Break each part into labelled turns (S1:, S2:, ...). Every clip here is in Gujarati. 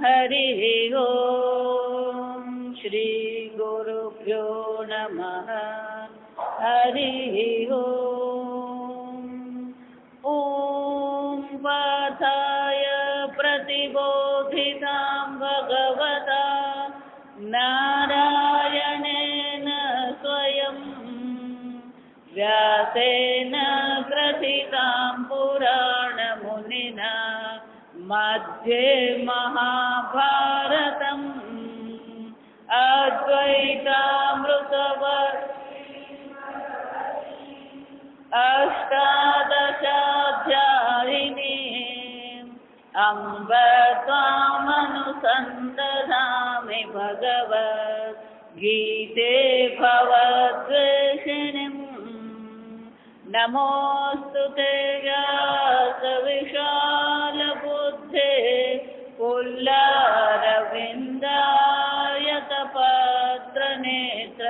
S1: हरिः ओम। श्री गुरुभ्यो नमः। हरिः ओम। ॐ पार्थाय प्रतिबोधितां भगवता नारायणेन स्वयं व्यासेन ग्रथितां पुराणमुनिना मध्ये महाभारतम् अद्वैतामृतवर्षिणीम् अष्टादशाध्यायिनीम् अम्ब त्वामनुसन्दधामि भगवद्गीते भवद्वेषिणीम्। नमोऽस्तु ते व्यासविशालबुद्धे पुल्लारविन्दायतपत्रनेत्र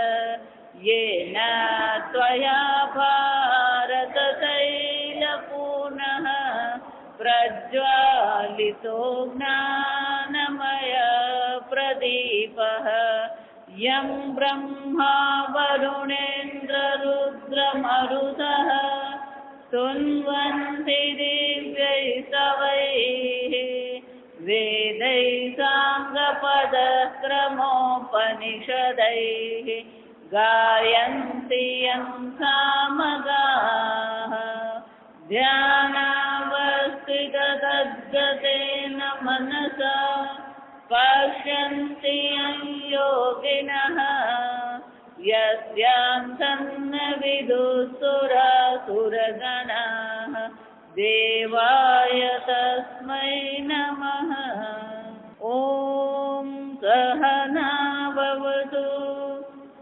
S1: येन त्वया भारततैलपूर्णः प्रज्वालितो ज्ञानमय प्रदीपः यं ब्रह्मा वरुणेन्द्ररुद्रमरुतः स्तुन्वन्ति दिव्यैस्तवैः वेदैः साङ्गपदक्रमोपनिषदैः गायन्ति यं सामगाः ध्यानावस्थिततद्गतेन मनसा पश्यन्ति यं योगिनः यस्यान्तन्न विदुःसुरासुरगणाः देवाय तस्मै नमः। ॐ सहना भवतु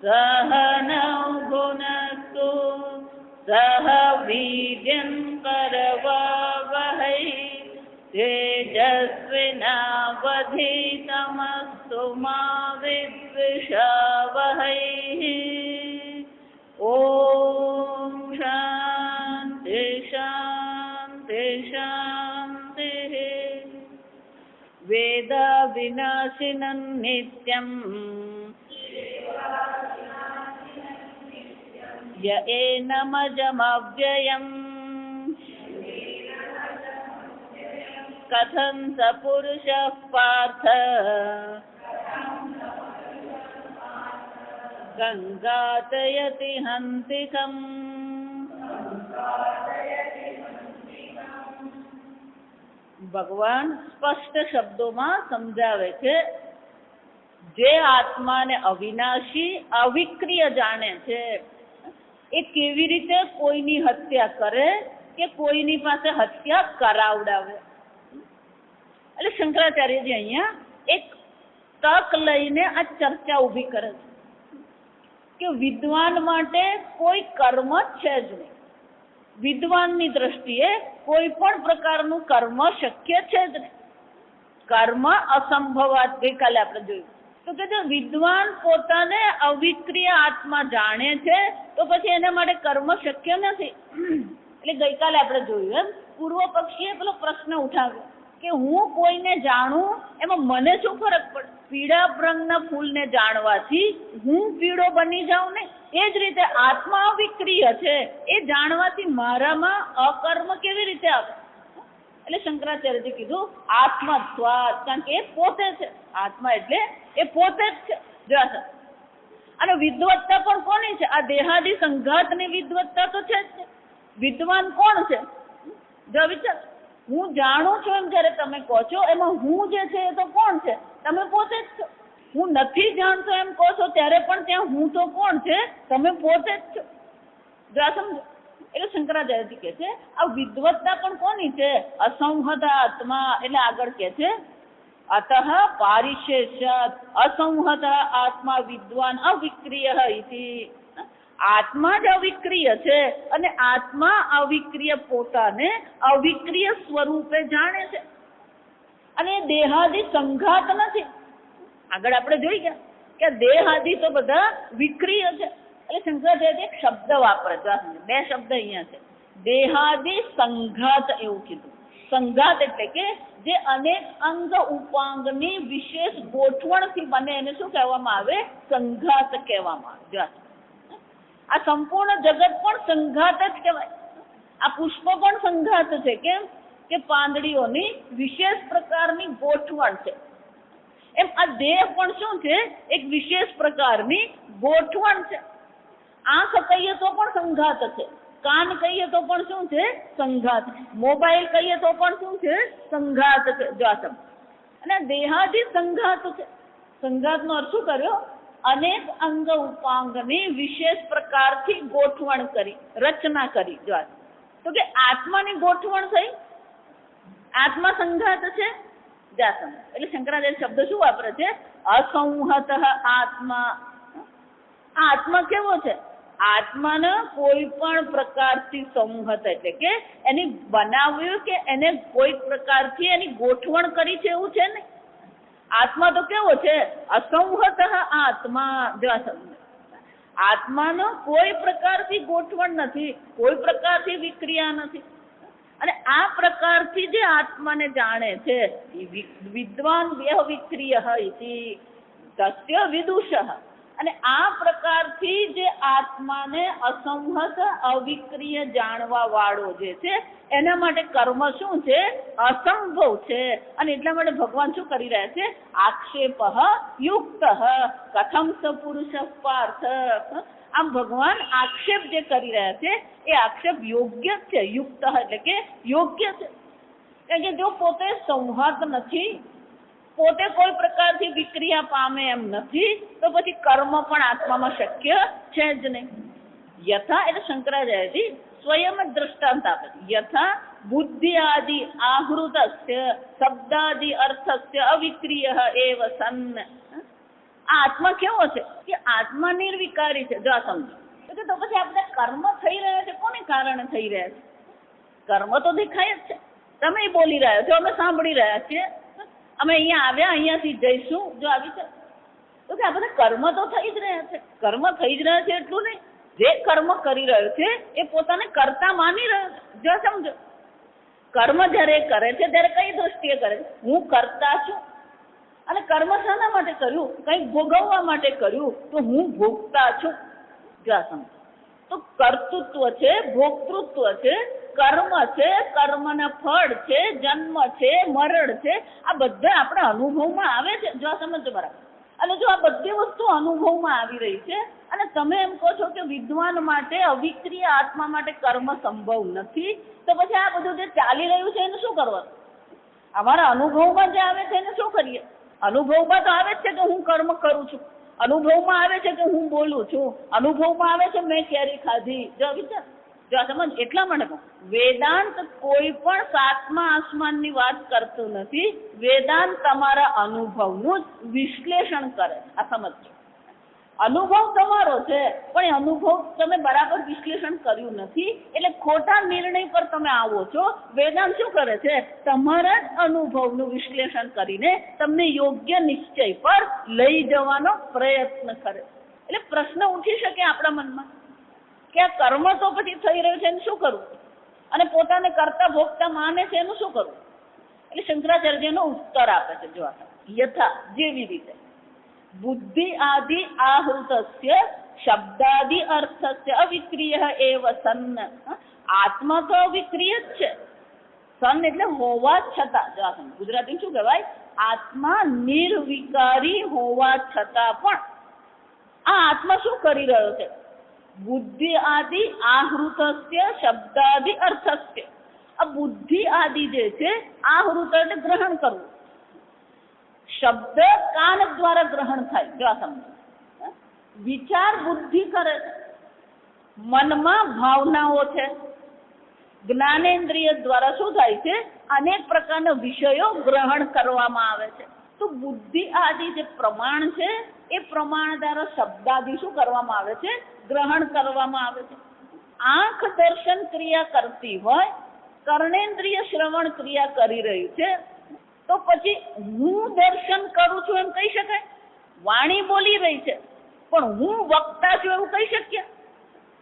S1: सहनौ भुनक्तु सह वीर्यं करवावहै तेजस्विनावधीतमस्तु मा विद्विषावहै। ॐ शान्ति शान्ति शान्तिः। वेदविनाशिनं नित्यं य एनमजमव्ययम् कथं स पुरुषः पार्थ गङ्गातयति हन्तिकम्। ભગવાન સ્પષ્ટ શબ્દોમાં સમજાવે છે જે આત્માને અવિનાશી અવિક્રિય જાણે છે એ કેવી રીતે કોઈની હત્યા કરે કે કોઈની પાસે હત્યા કરાવડાવે. એટલે શંકરાચાર્યજી અહીંયા એક તક લઈને આ ચર્ચા ઊભી કરે છે કે વિદ્વાન માટે કોઈ કર્મ છે જ નહીં. વિદ્વાનની દ્રષ્ટિએ કોઈ પણ પ્રકારનું કર્મ શક્ય છે જ નહીં. કર્મ અસંભવાત ગઈકાલે આપણે જોયું. તો કે જો વિદ્વાન પોતાને અવિક્રિય આત્મા જાણે છે તો પછી એના માટે કર્મ શક્ય નથી. એટલે ગઈકાલે આપણે જોયું એમ પૂર્વ પક્ષીએ પેલો પ્રશ્ન ઉઠાવ્યો કે હું કોઈને જાણું એમાં મને શું ફરક પડે? પીળા રંગના ફૂલને જાણવાથી હું પીળો બની જાઉં ને, એ જ રીતે આત્મા અવિક્રિય છે એ જાણવાથી મારામાં અકર્મ કેવી રીતે આવે? એટલે શંકરાચાર્યજી કીધું આત્મત્વાત, કારણ કે એ પોતે છે. આત્મા એટલે એ પોતે જ છે. અને વિદ્વત્તા પણ કોની છે? આ દેહાદી સંઘાતની વિદ્વત્તા તો છે જ. વિદ્વાન કોણ છે? જો વિચાર, હું જાણું છું એમ જયારે તમે કહો છો એમાં હું જે છે એ તો કોણ છે? તમે પોતે જ છો. હું નથી જાણતો એમ કહો છો ત્યારે પણ ત્યાં હું તો કોણ છે? તમે પોતે જ છો. જો સમજો. એટલે શંકરાચાર્યજી કહે છે આ વિદ્વત્તા પણ કોની છે? અસંહત આત્મા. એટલે આગળ કહે છે અતઃ પારિશેષ્યાત અસંહત આત્મા વિદ્વાન અવિક્રિય ઇતિ. આત્મા જ અવિક્રિય છે અને આત્મા અવિક્રિય પોતાને અવિક્રિય સ્વરૂપે જાણે છે અને દેહાદી સંઘાત નથી. આગળ આપણે જોઈ ગયા કે દેહાદી તો બધા વિક્રિય છે. એટલે શંકરાચાર્ય એક શબ્દ વાપરે છે, બે શબ્દ અહીંયા છે. દેહાદી સંઘાત એવું કીધું. સંઘાત એટલે કે જે અનેક અંગ ઉપાંગની વિશેષ ગોઠવણથી બને એને શું કહેવામાં આવે? સંઘાત કહેવામાં આવે. આ સંપૂર્ણ જગત પણ સંઘાત જ કહેવાય. આ પુષ્પ પણ સંઘાત છે. કેમ કે પાંદડીઓની વિશેષ પ્રકારની ગોઠવણ છે. એમ આ દેહ પણ શું છે? એક વિશેષ પ્રકારની ગોઠવણ છે. આંખ કહીએ તો પણ સંઘાત છે, કાન કહીએ તો પણ શું છે? સંઘાત. મોબાઈલ કહીએ તો પણ શું છે? સંઘાત છે. જો આ શબ્દ અને દેહાદિ સંઘાત છે. સંઘાતનો અર્થ શું કર્યો? અનેક અંગ ઉપાંગની વિશેષ પ્રકારથી ગોઠવણ કરી, રચના કરી. જો તો કે આત્માની ગોઠવણ થઈ, આત્મા સંઘાત છે. એટલે શંકરાચાર્ય શબ્દ શું વાપરે છે? અસંહત આત્મા. આત્મા કેવો છે? આત્માને કોઈ પણ પ્રકારથી સંહત એટલે કે એની બનાવ્યું કે એને કોઈ પ્રકારથી એની ગોઠવણ કરી છે એવું છે ને. આત્મા તો કેવો છે? અસંહત આત્મા. આત્માનો કોઈ પ્રકારથી ગોઠવણ નથી, કોઈ પ્રકારથી વિક્રિયા નથી. અને આ પ્રકારથી જે આત્માને જાણે છે વિદ્વાન વિક્રિય તસ્ય વિદુષ. અને આ પ્રકારથી જે આત્માને અસંહત અવિક્રિય જાણવા વાળો જે છે એના માટે કર્મ શું છે? અસંભવ છે. અને એટલા માટે ભગવાન શું કરી રહ્યા છે? આક્ષેપ યુક્ત કથમ સ પુરુષ પાર્થ. આમ ભગવાન આક્ષેપ જે કરી રહ્યા છે એ આક્ષેપ યોગ્ય છે. યુક્ત એટલે કે યોગ્ય છે. કારણ કે જો પોતે સંહત નથી, પોતે કોઈ પ્રકારથી વિક્રિયા પામે એમ નથી, તો પછી કર્મ પણ આત્મામાં શક્ય છે જ નહીં. યથા એટલે શંકરાચાર્યજી સ્વયં જ દ્રષ્ટાંત આપે છે. યથા બુદ્ધિ આદિ આહૃતસ્ય શબ્દાદિ અર્થસ્ય અવિક્રિય એવ સન્ન. આ આત્મા કેવો છે? કે આત્મા નિર્વિકારી છે. જો આ સમજો તો પછી આપણે કર્મ થઈ રહ્યા છે કોને કારણે થઈ રહ્યા છે? કર્મ તો દેખાય જ છે. તમે બોલી રહ્યા છો, અમે સાંભળી રહ્યા છીએ, અમે અહીંયા આવ્યા, અહીંયાથી જઈશું. જો આવી છે તો કે આ બધા કર્મ તો થઈ જ રહ્યા છે. કર્મ થઈ જ રહ્યા છે એટલું નહીં, જે કર્મ કરી રહ્યો છે એ પોતાને કર્તા માની રહ્યો છે. જો સમજો, કર્મ જયારે કરે છે ત્યારે કઈ દ્રષ્ટિએ કરે છે? હું કરતા છું. અને કર્મ શાના માટે કર્યું? કંઈક ભોગવવા માટે કર્યું, તો હું ભોગતા છું. જો સમજો, તો કર્તૃત્વ છે, ભોક્તૃત્વ છે, કર્મ છે, કર્મના ફળ છે, જન્મ છે, મરણ છે, આ બધા આપણા અનુભવમાં આવે છે. જો સમજો બરાબર. અને જો આ બધી વસ્તુ અનુભવમાં આવી રહી છે અને તમે એમ કહો છો કે વિદ્વાન માટે અવિક્રિય આત્મા માટે કર્મ સંભવ નથી, તો પછી આ બધું જે ચાલી રહ્યું છે એને શું કરવાનું? અમારા અનુભવમાં જે આવે છે એને શું કરીએ? અનુભવમાં તો આવે જ છે કે હું કર્મ કરું છું, અનુભવમાં આવે છે કે હું બોલું છું, અનુભવમાં આવે છે મેં કેરી ખાધી. જો વિચાર, જો સમજ. એટલા માટે વેદાંત કોઈ પણ સાતમા આસમાનની વાત કરતું નથી. વેદાંત તમારા અનુભવનું જ વિશ્લેષણ કરે. આ સમજો, અનુભવ તમારો છે પણ એ અનુભવ તમે બરાબર વિશ્લેષણ કર્યું નથી, એટલે ખોટા નિર્ણય પર તમે આવો છો. વેદાંત શું કરે છે? તમારા જ અનુભવનું વિશ્લેષણ કરીને તમને યોગ્ય નિશ્ચય પર લઈ જવાનો પ્રયત્ન કરે. એટલે પ્રશ્ન ઉઠી શકે આપણા મનમાં કે આ કર્મ તો પછી થઈ રહ્યું છે એનું શું કરવું? અને પોતાને કરતા ભોગતા માને છે એનું શું કરવું? એટલે શંકરાચાર્યનો ઉત્તર આપે છે. જો યથા જેવી રીતે બુદ્ધિ આદિ આહૃતસ્ય શબ્દાદિ અર્થસ્ય અવિક્રિય એવ સન્ન. આત્મા તો અવિક્રિય જ છે. સન્ન એટલે હોવા છતાં. જો ગુજરાતી શું કહેવાય? આત્મા નિર્વિકારી હોવા છતાં પણ આ આત્મા શું કરી રહ્યો છે? બુદ્ધિ આદિ આહૃતસ્ય શબ્દાદિ અર્થસ્ય. આ બુદ્ધિ આદિ જે છે, આહૃત એટલે ગ્રહણ કરવું. શબ્દ કાન દ્વારા ગ્રહણ થાય. જો આ સમજો, વિચાર બુદ્ધિ કરે છે, મનમાં ભાવનાઓ છે, જ્ઞાનેન્દ્રિય દ્વારા શું થાય છે? અનેક પ્રકારના વિષયો ગ્રહણ કરવામાં આવે છે. તો બુદ્ધિ આદિ જે પ્રમાણ છે એ પ્રમાણ દ્વારા શબ્દાદિ શું કરવામાં આવે છે? ગ્રહણ કરવામાં આવે છે. આંખ દર્શન ક્રિયા કરતી હોય, કર્ણેન્દ્રિય શ્રવણ ક્રિયા કરી રહ્યું છે, તો પછી હું દર્શન કરું છું એમ કહી શકાય? વાણી બોલી રહી છે પણ હું વક્તા છું એવું કહી શકીએ?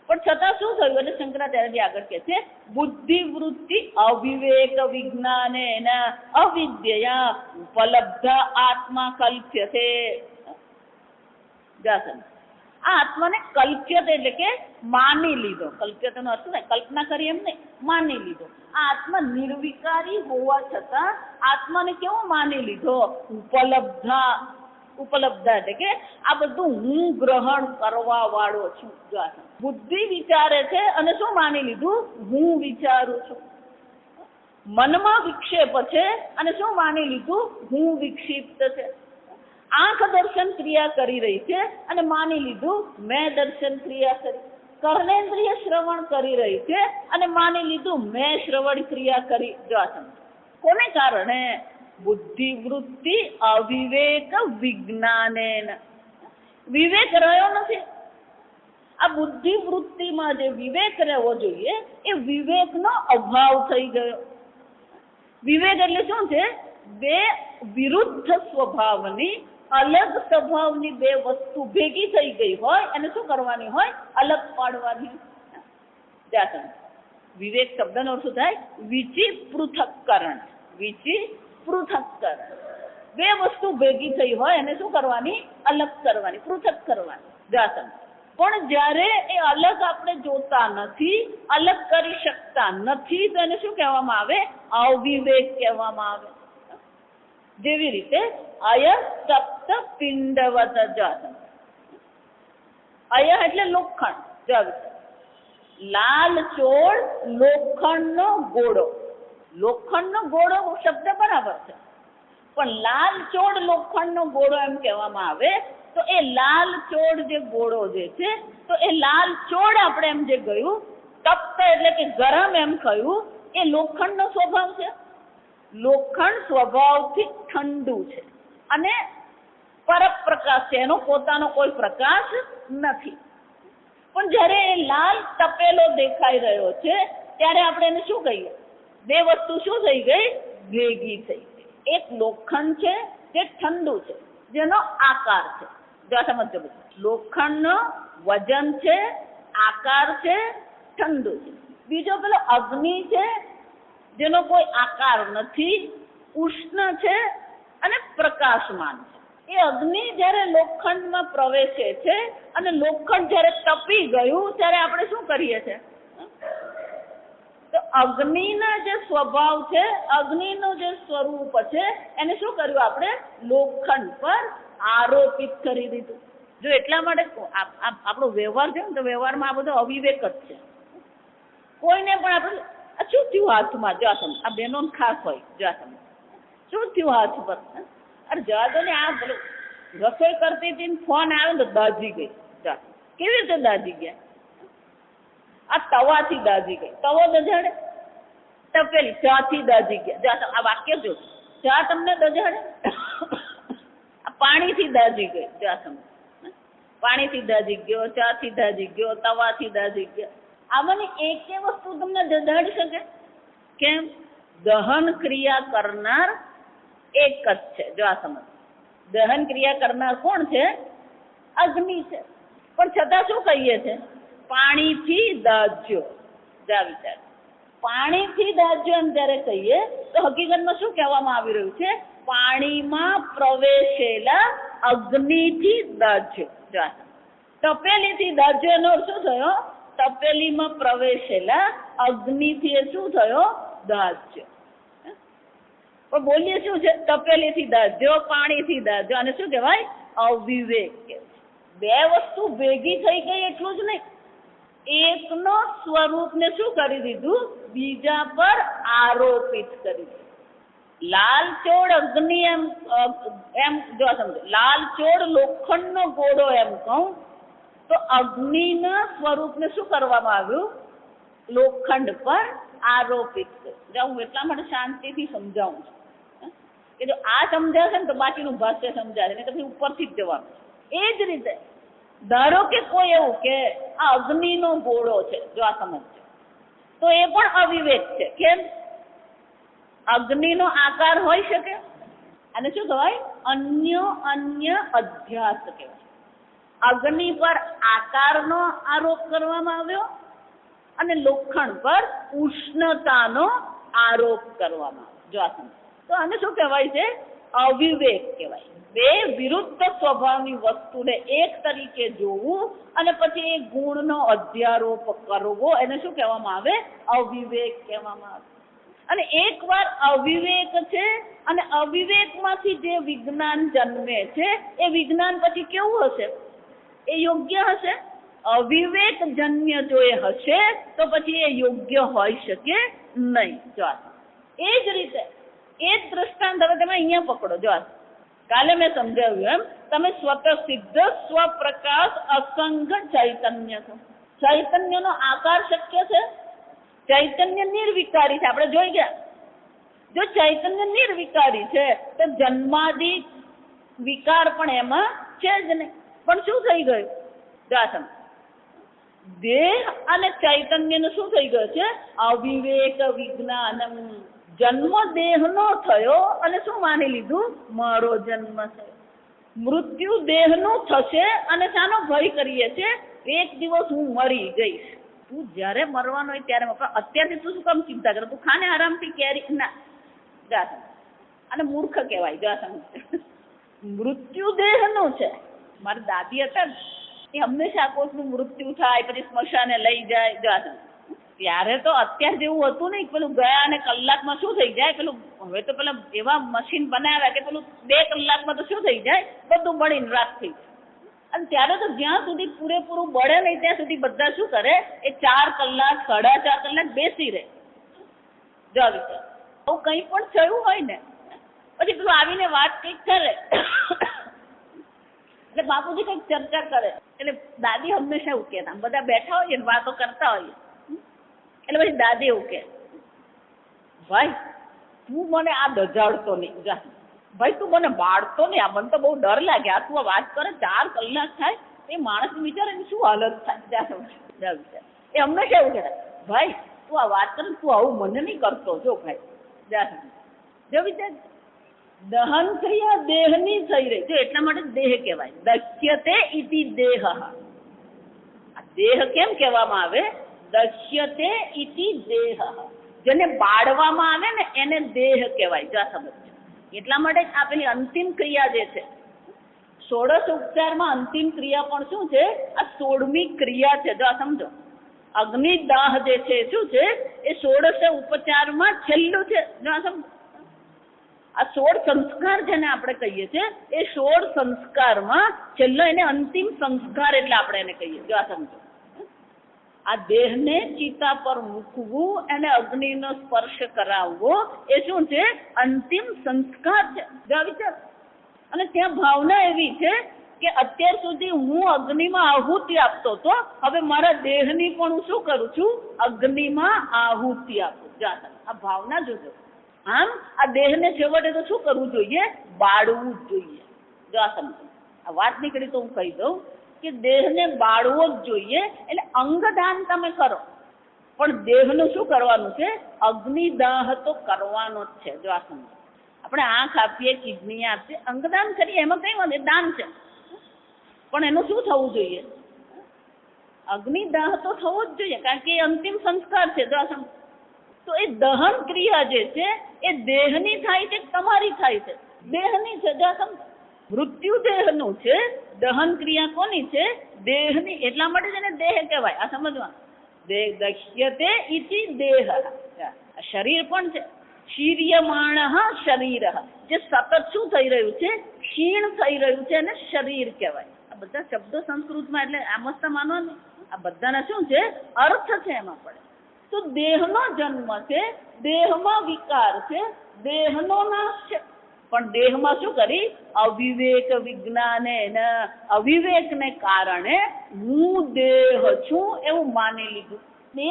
S1: પણ છતાં શું થયું? એટલે શંકરાચાર્ય આગળ કહે છે, બુદ્ધિવૃત્તિ અવિવેક વિજ્ઞાને અવિદ્યા ઉપલબ્ધ આત્મા કલ્પ્યતે. આ આત્માને કલ્પ્યતે એટલે કે માની લીધો. કલ્પ્યતે નો અર્થ થાય કલ્પના કરી એમ નહીં, માની લીધો. આ આત્મા નિર્વિકારી હોવા છતાં આત્માને કેવો માની લીધો? ઉપલબ્ધ એટલે કે આ બધું હું ગ્રહણ કરવા વાળો છું. બુદ્ધિ વિચારે છે અને શું માની લીધું? હું વિચારું છું. મનમાં વિક્ષેપ છે અને શું માની લીધું? હું વિક્ષિપ્ત છે. આંખ દર્શન ક્રિયા કરી રહી છે અને માની લીધું મેં દર્શન ક્રિયા કરી. કર્ણેન્દ્રિય શ્રવણ કરી રહી છે અને માની લીધું મેં શ્રવણ ક્રિયા કરી. કોને કારણે? બુદ્ધિવૃત્તિ અવિવેક વિજ્ઞાને. વિવેક રહ્યો નથી. આ બુદ્ધિવૃત્તિમાં જે વિવેક રહેવો જોઈએ એ વિવેકનો અભાવ થઈ ગયો. વિવેક એટલે શું છે? બે વિરુદ્ધ સ્વભાવની, અલગ સ્વભાવની બે વસ્તુ ભેગી થઈ ગઈ હોય અને શું કરવાની હોય? અલગ પાડવાની. વિવેક શબ્દનો અર્થ શું થાય? વિચી પૃથક્કરણ. વિચી પૃથક્કરણ. બે વસ્તુ ભેગી થઈ હોય અને શું કરવાની? અલગ કરવાની, પૃથક કરવાની. પણ જ્યારે એ અલગ આપણે જોતા નથી, અલગ કરી શકતા નથી, તો એને શું કહેવામાં આવે? અવિવેક કહેવામાં આવે. જેવી રીતે અય સપ્ત પિંડવત જાતમ. અય એટલે લોખંડ. લાલ ચોળ લોખંડનો ગોળો. લોખંડનો ગોળો શબ્દ બરાબર છે, પણ લાલ ચોળ લોખંડનો ગોળો એમ કહેવામાં આવે તો એ લાલ ચોળ જે ગોળો જે છે, તો એ લાલ ચોળ આપણે એમ જે ગયું તપ્ત એટલે કે ગરમ એમ કહ્યું, એ લોખંડનો સ્વભાવ છે. લોખંડ સ્વભાવથી ઠંડુ છે અને પરપ્રકાશ છે, એનો પોતાનો કોઈ પ્રકાશ નથી. પણ જ્યારે એ લાલ તપેલો દેખાઈ રહ્યો છે ત્યારે આપણે એને શું કહીએ? બે વસ્તુ શું થઈ ગઈ? ભેગી થઈ ગઈ. એક લોખંડ છે જે ઠંડુ છે, જેનો આકાર છે. જો સમજો, લોખંડનો વજન છે, આકાર છે, ઠંડુ છે. બીજો પેલો અગ્નિ છે, જેનો કોઈ આકાર નથી, ઉષ્ણ છે અને પ્રકાશમાન છે. એ અગ્નિ જ્યારે લોખંડમાં પ્રવેશે છે અને લોખંડ જ્યારે તપી ગયું ત્યારે આપણે શું કરીએ છીએ? તો અગ્નિના જે સ્વભાવ છે, અગ્નિનું જે સ્વરૂપ છે, એને શું કર્યું? આપણે લોખંડ પર આરોપિત કરી દીધું. જો એટલા માટે આપણો વ્યવહાર છે ને, તો વ્યવહારમાં આ બધો અવિવેક જ છે. કોઈને પણ આપણે શું થયું હાથમાં? જો આ બહેનો ખાસ હોય, જો શું થયું હાથ પર? અરે જવા દો ને, આ રસોઈ કરતી હતી ને ફોન આવ્યો તો દાજી ગઈ. કેવી રીતે દાજી ગયા? આ તવાથી દાજી ગઈ. તવો દજાડે? તપેલી ચાથી દાજી ગયા. આ વાક્ય જો, ચા તમને દજાડે? પાણીથી દાજી ગઈ. પાણીથી દાજી ગયો, ચાથી દાજી ગયો, તવાથી દાજી ગયો. આમાંની એક વસ્તુ તમને દજાડી શકે? કેમ? દહન ક્રિયા કરનાર એક જ છે. જો આ સમજ, દહન ક્રિયા કરનાર કોણ છે? અગ્નિ છે. પણ છતાં શું કહીએ છે? પાણીથી દાજ્યો. જા વિચાર, પાણીથી દાજ્યો એમ જ્યારે કહીએ તો હકીકતમાં શું કહેવામાં આવી રહ્યું છે? પાણીમાં પ્રવેશેલા અગ્નિથી દાજ્યો. તપેલીથી દાજ્યો એનો શું થયો? તપેલીમાં પ્રવેશેલા અગ્નિથી એ શું થયો? દાજ્યો. પણ બોલીએ શું છે? તપેલીથી દાજ્યો, પાણીથી દાજ્યો. અને શું કહેવાય? અવિવેક. બે વસ્તુ ભેગી થઈ ગઈ એટલું જ નહીં, એકનો સ્વરૂપને શું કરી દીધું? બીજા પર આરોપિત કરી દીધું. લાલ ચોળ અગ્નિ એમ જો સમજો, લાલ ચોળ લોખંડનો ગોળો એમ કહું તો અગ્નિના સ્વરૂપને શું કરવામાં આવ્યું? લોખંડ પર આરોપિત કર્યું. હું એટલા માટે શાંતિથી સમજાવું છું કે જો આ સમજાશે ને તો બાકીનું ભાષ્ય સમજાશે, નહીં તો પછી ઉપરથી જ જવાનું. એ જ રીતે ધારો કે કોઈ એવું કે આ અગ્નિનો ગોળો છે, જો આ સમજજો, તો એ પણ અવિવેક છે. કેમ? અગ્નિનો આકાર હોઈ શકે, અને શું કહેવાય? અન્ય અધ્યાસ કહેવાય. અગ્નિ પર આકારનો આરોપ કરવામાં આવ્યો અને લોખંડ પર ઉષ્ણતાનો આરોપ કરવામાં આવ્યો. જો આ તો આને શું કહેવાય છે? અવિવેક કહેવાય. બે વિરુદ્ધ સ્વભાવની વસ્તુને એક તરીકે જોવું અને પછી એ ગુણનો અધ્યારોપ કરવો, એને શું કહેવામાં આવે? અવિવેક કહેવામાં આવે. અને એકવાર અવિવેક છે અને અવિવેકમાંથી જે વિજ્ઞાન જન્મે છે એ વિજ્ઞાન પછી કેવું હશે? એ યોગ્ય હશે? અવિવેક જન્ય જો એ હશે તો પછી એ યોગ્ય હોઈ શકે નહીં. જો એ જ રીતે એ જ દ્રષ્ટાંત હવે તમે અહીંયા પકડો. જો કાલે મેં સમજાવ્યું એમ, તમે સ્વતઃ સિદ્ધ સ્વપ્રકાશ અસંગ ચૈતન્ય છો. ચૈતન્યનો આકાર શક્ય છે? ચૈતન્ય નિર્વિકારી છે, આપણે જોઈ ગયા. જો ચૈતન્ય નિર્વિકારી છે તો જન્માદિ વિકાર પણ એમાં છે જ નહીં. પણ શું થઈ ગયું? જાસમ દેહ અને ચૈતન્યનું શું થઈ ગયું છે? અવિવેક વિજ્ઞાનમ. જન્મ દેહનો થયો અને શું માની લીધું? મારો જન્મ થયો. મૃત્યુ દેહનું થશે અને શાનો ભય કરીએ છે? એક દિવસ હું મરી જઈશ. તું જ્યારે મરવાનો હોય ત્યારે અત્યારથી તું શું કામ ચિંતા કરે? તું ખાને આરામથી કેરી ના જાસમ. અને મૂર્ખ કહેવાય. જાસમ મૃત્યુ દેહનું છે. મારી દાદી હતા એ હંમેશા કોઈનું મૃત્યુ થાય પછી સ્મશાને લઈ જાય. જાસમ ત્યારે તો અત્યાર જેવું હતું નહીં. પેલું ગયા અને કલાકમાં શું થઈ જાય? પેલું હવે તો પેલા એવા મશીન બનાવ્યા કે પેલું 2 કલાકમાં તો શું થઈ જાય? બધું બળીને રાખ થઈ જાય. અને ત્યારે તો જ્યાં સુધી પૂરેપૂરું બળે નહીં ત્યાં સુધી બધા શું કરે? એ 4 કલાક 4.5 કલાક બેસી રહે. જો વિચાર આવું કંઈ પણ થયું હોય ને પછી પેલું આવીને વાત કંઈક કરે એટલે બાપુજી કંઈક ચર્ચા કરે એટલે દાદી હંમેશા એવું કહેતા. બધા બેઠા હોઈએ ને વાતો કરતા હોઈએ એટલે પછી દાદી એવું કહે, ભાઈ તું મને આ દજાડતો નહીં. જા ભાઈ તું મને બાળતો નહીં. આ મને તો બહુ ડર લાગે. આ તું આ વાત કરે 4 કલાક થાય એ માણસ વિચારે શું હાલત થાય. જા વિચાર એ હંમેશા એવું કહેતા, ભાઈ તું આ વાત કરે તું આવું મને નહીં કરતો. જો ભાઈ જા જો વિચાર દહન ક્રિયા દેહની થઈ રહી છે એટલા માટે દેહ કહેવાય. દશ્યતે ઇતિ દેહ. આ દેહ કેમ કહેવામાં આવે? દશ્યતે ઇતિ દેહ. જેને બાળવામાં આવે ને એને દેહ કહેવાય. જા સમજ. એટલા માટે આ પેલી અંતિમ ક્રિયા જે છે 16 ઉપચારમાં અંતિમ ક્રિયા પણ શું છે? આ 16મી ક્રિયા છે. જો સમજો અગ્નિદાહ જે છે શું છે? એ 16 ઉપચારમાં છેલ્લું છે. જો સમજો આ 16 સંસ્કાર જેને આપણે કહીએ છીએ એ 16 સંસ્કારમાં છેલ્લો એને અંતિમ સંસ્કાર એટલે આપણે એને કહીએ. જો આ સમજો આ દેહને ચિતા પર મૂકવું એને અગ્નિનો સ્પર્શ કરાવવો એ શું છે? અંતિમ સંસ્કાર છે. જો વિચાર. અને ત્યાં ભાવના એવી છે કે અત્યાર સુધી હું અગ્નિમાં આહુતિ આપતો હતો, હવે મારા દેહની પણ હું શું કરું છું? અગ્નિમાં આહુતિ આપું. જા આ ભાવના જોજો. આમ આ દેહને છેવટે તો શું કરવું જોઈએ? બાળવું જ જોઈએ. જો આ સમજો. આ વાત નીકળી તો હું કહી દઉં કે દેહને બાળવો જ જોઈએ. એટલે અંગદાન તમે કરો પણ દેહનું શું કરવાનું છે? અગ્નિદાહ તો કરવાનો જ છે. જો આ સમજો. આપણે આંખ આપીએ, કિડની આપીએ, અંગદાન કરીએ એમાં કઈ વાંધો? દાન છે. પણ એનું શું થવું જોઈએ? અગ્નિદાહ તો થવો જ જોઈએ કારણ કે એ અંતિમ સંસ્કાર છે. જો આ સમજો. તો એ દહન ક્રિયા જે છે એ દેહની થાય છે તમારી થાય છે? દેહની છે. જો આ સમજો. મૃત્યુ દેહનું છે, દહન ક્રિયા કોની છે? દેહની. એટલા માટે જ એને દેહ કહેવાય. આ સમજવાનું. દશ્યતે ઇતિ દેહ. શરીર પણ છે. શીર્યમાણ શરીર. જે સતત શું થઈ રહ્યું છે? ક્ષીણ થઈ રહ્યું છે એને શરીર કહેવાય. આ બધા શબ્દો સંસ્કૃતમાં એટલે આ મસ્ત માનો ને આ બધાના શું છે? અર્થ છે એમાં પડે. તો દેહનો જન્મ છે, દેહમાં વિકાર છે, દેહનો નાશ છે. પણ દેહમાં શું કરી? અવિવેક વિજ્ઞાને અવિવેકને કારણે હું દેહ છું એવું માની લીધું.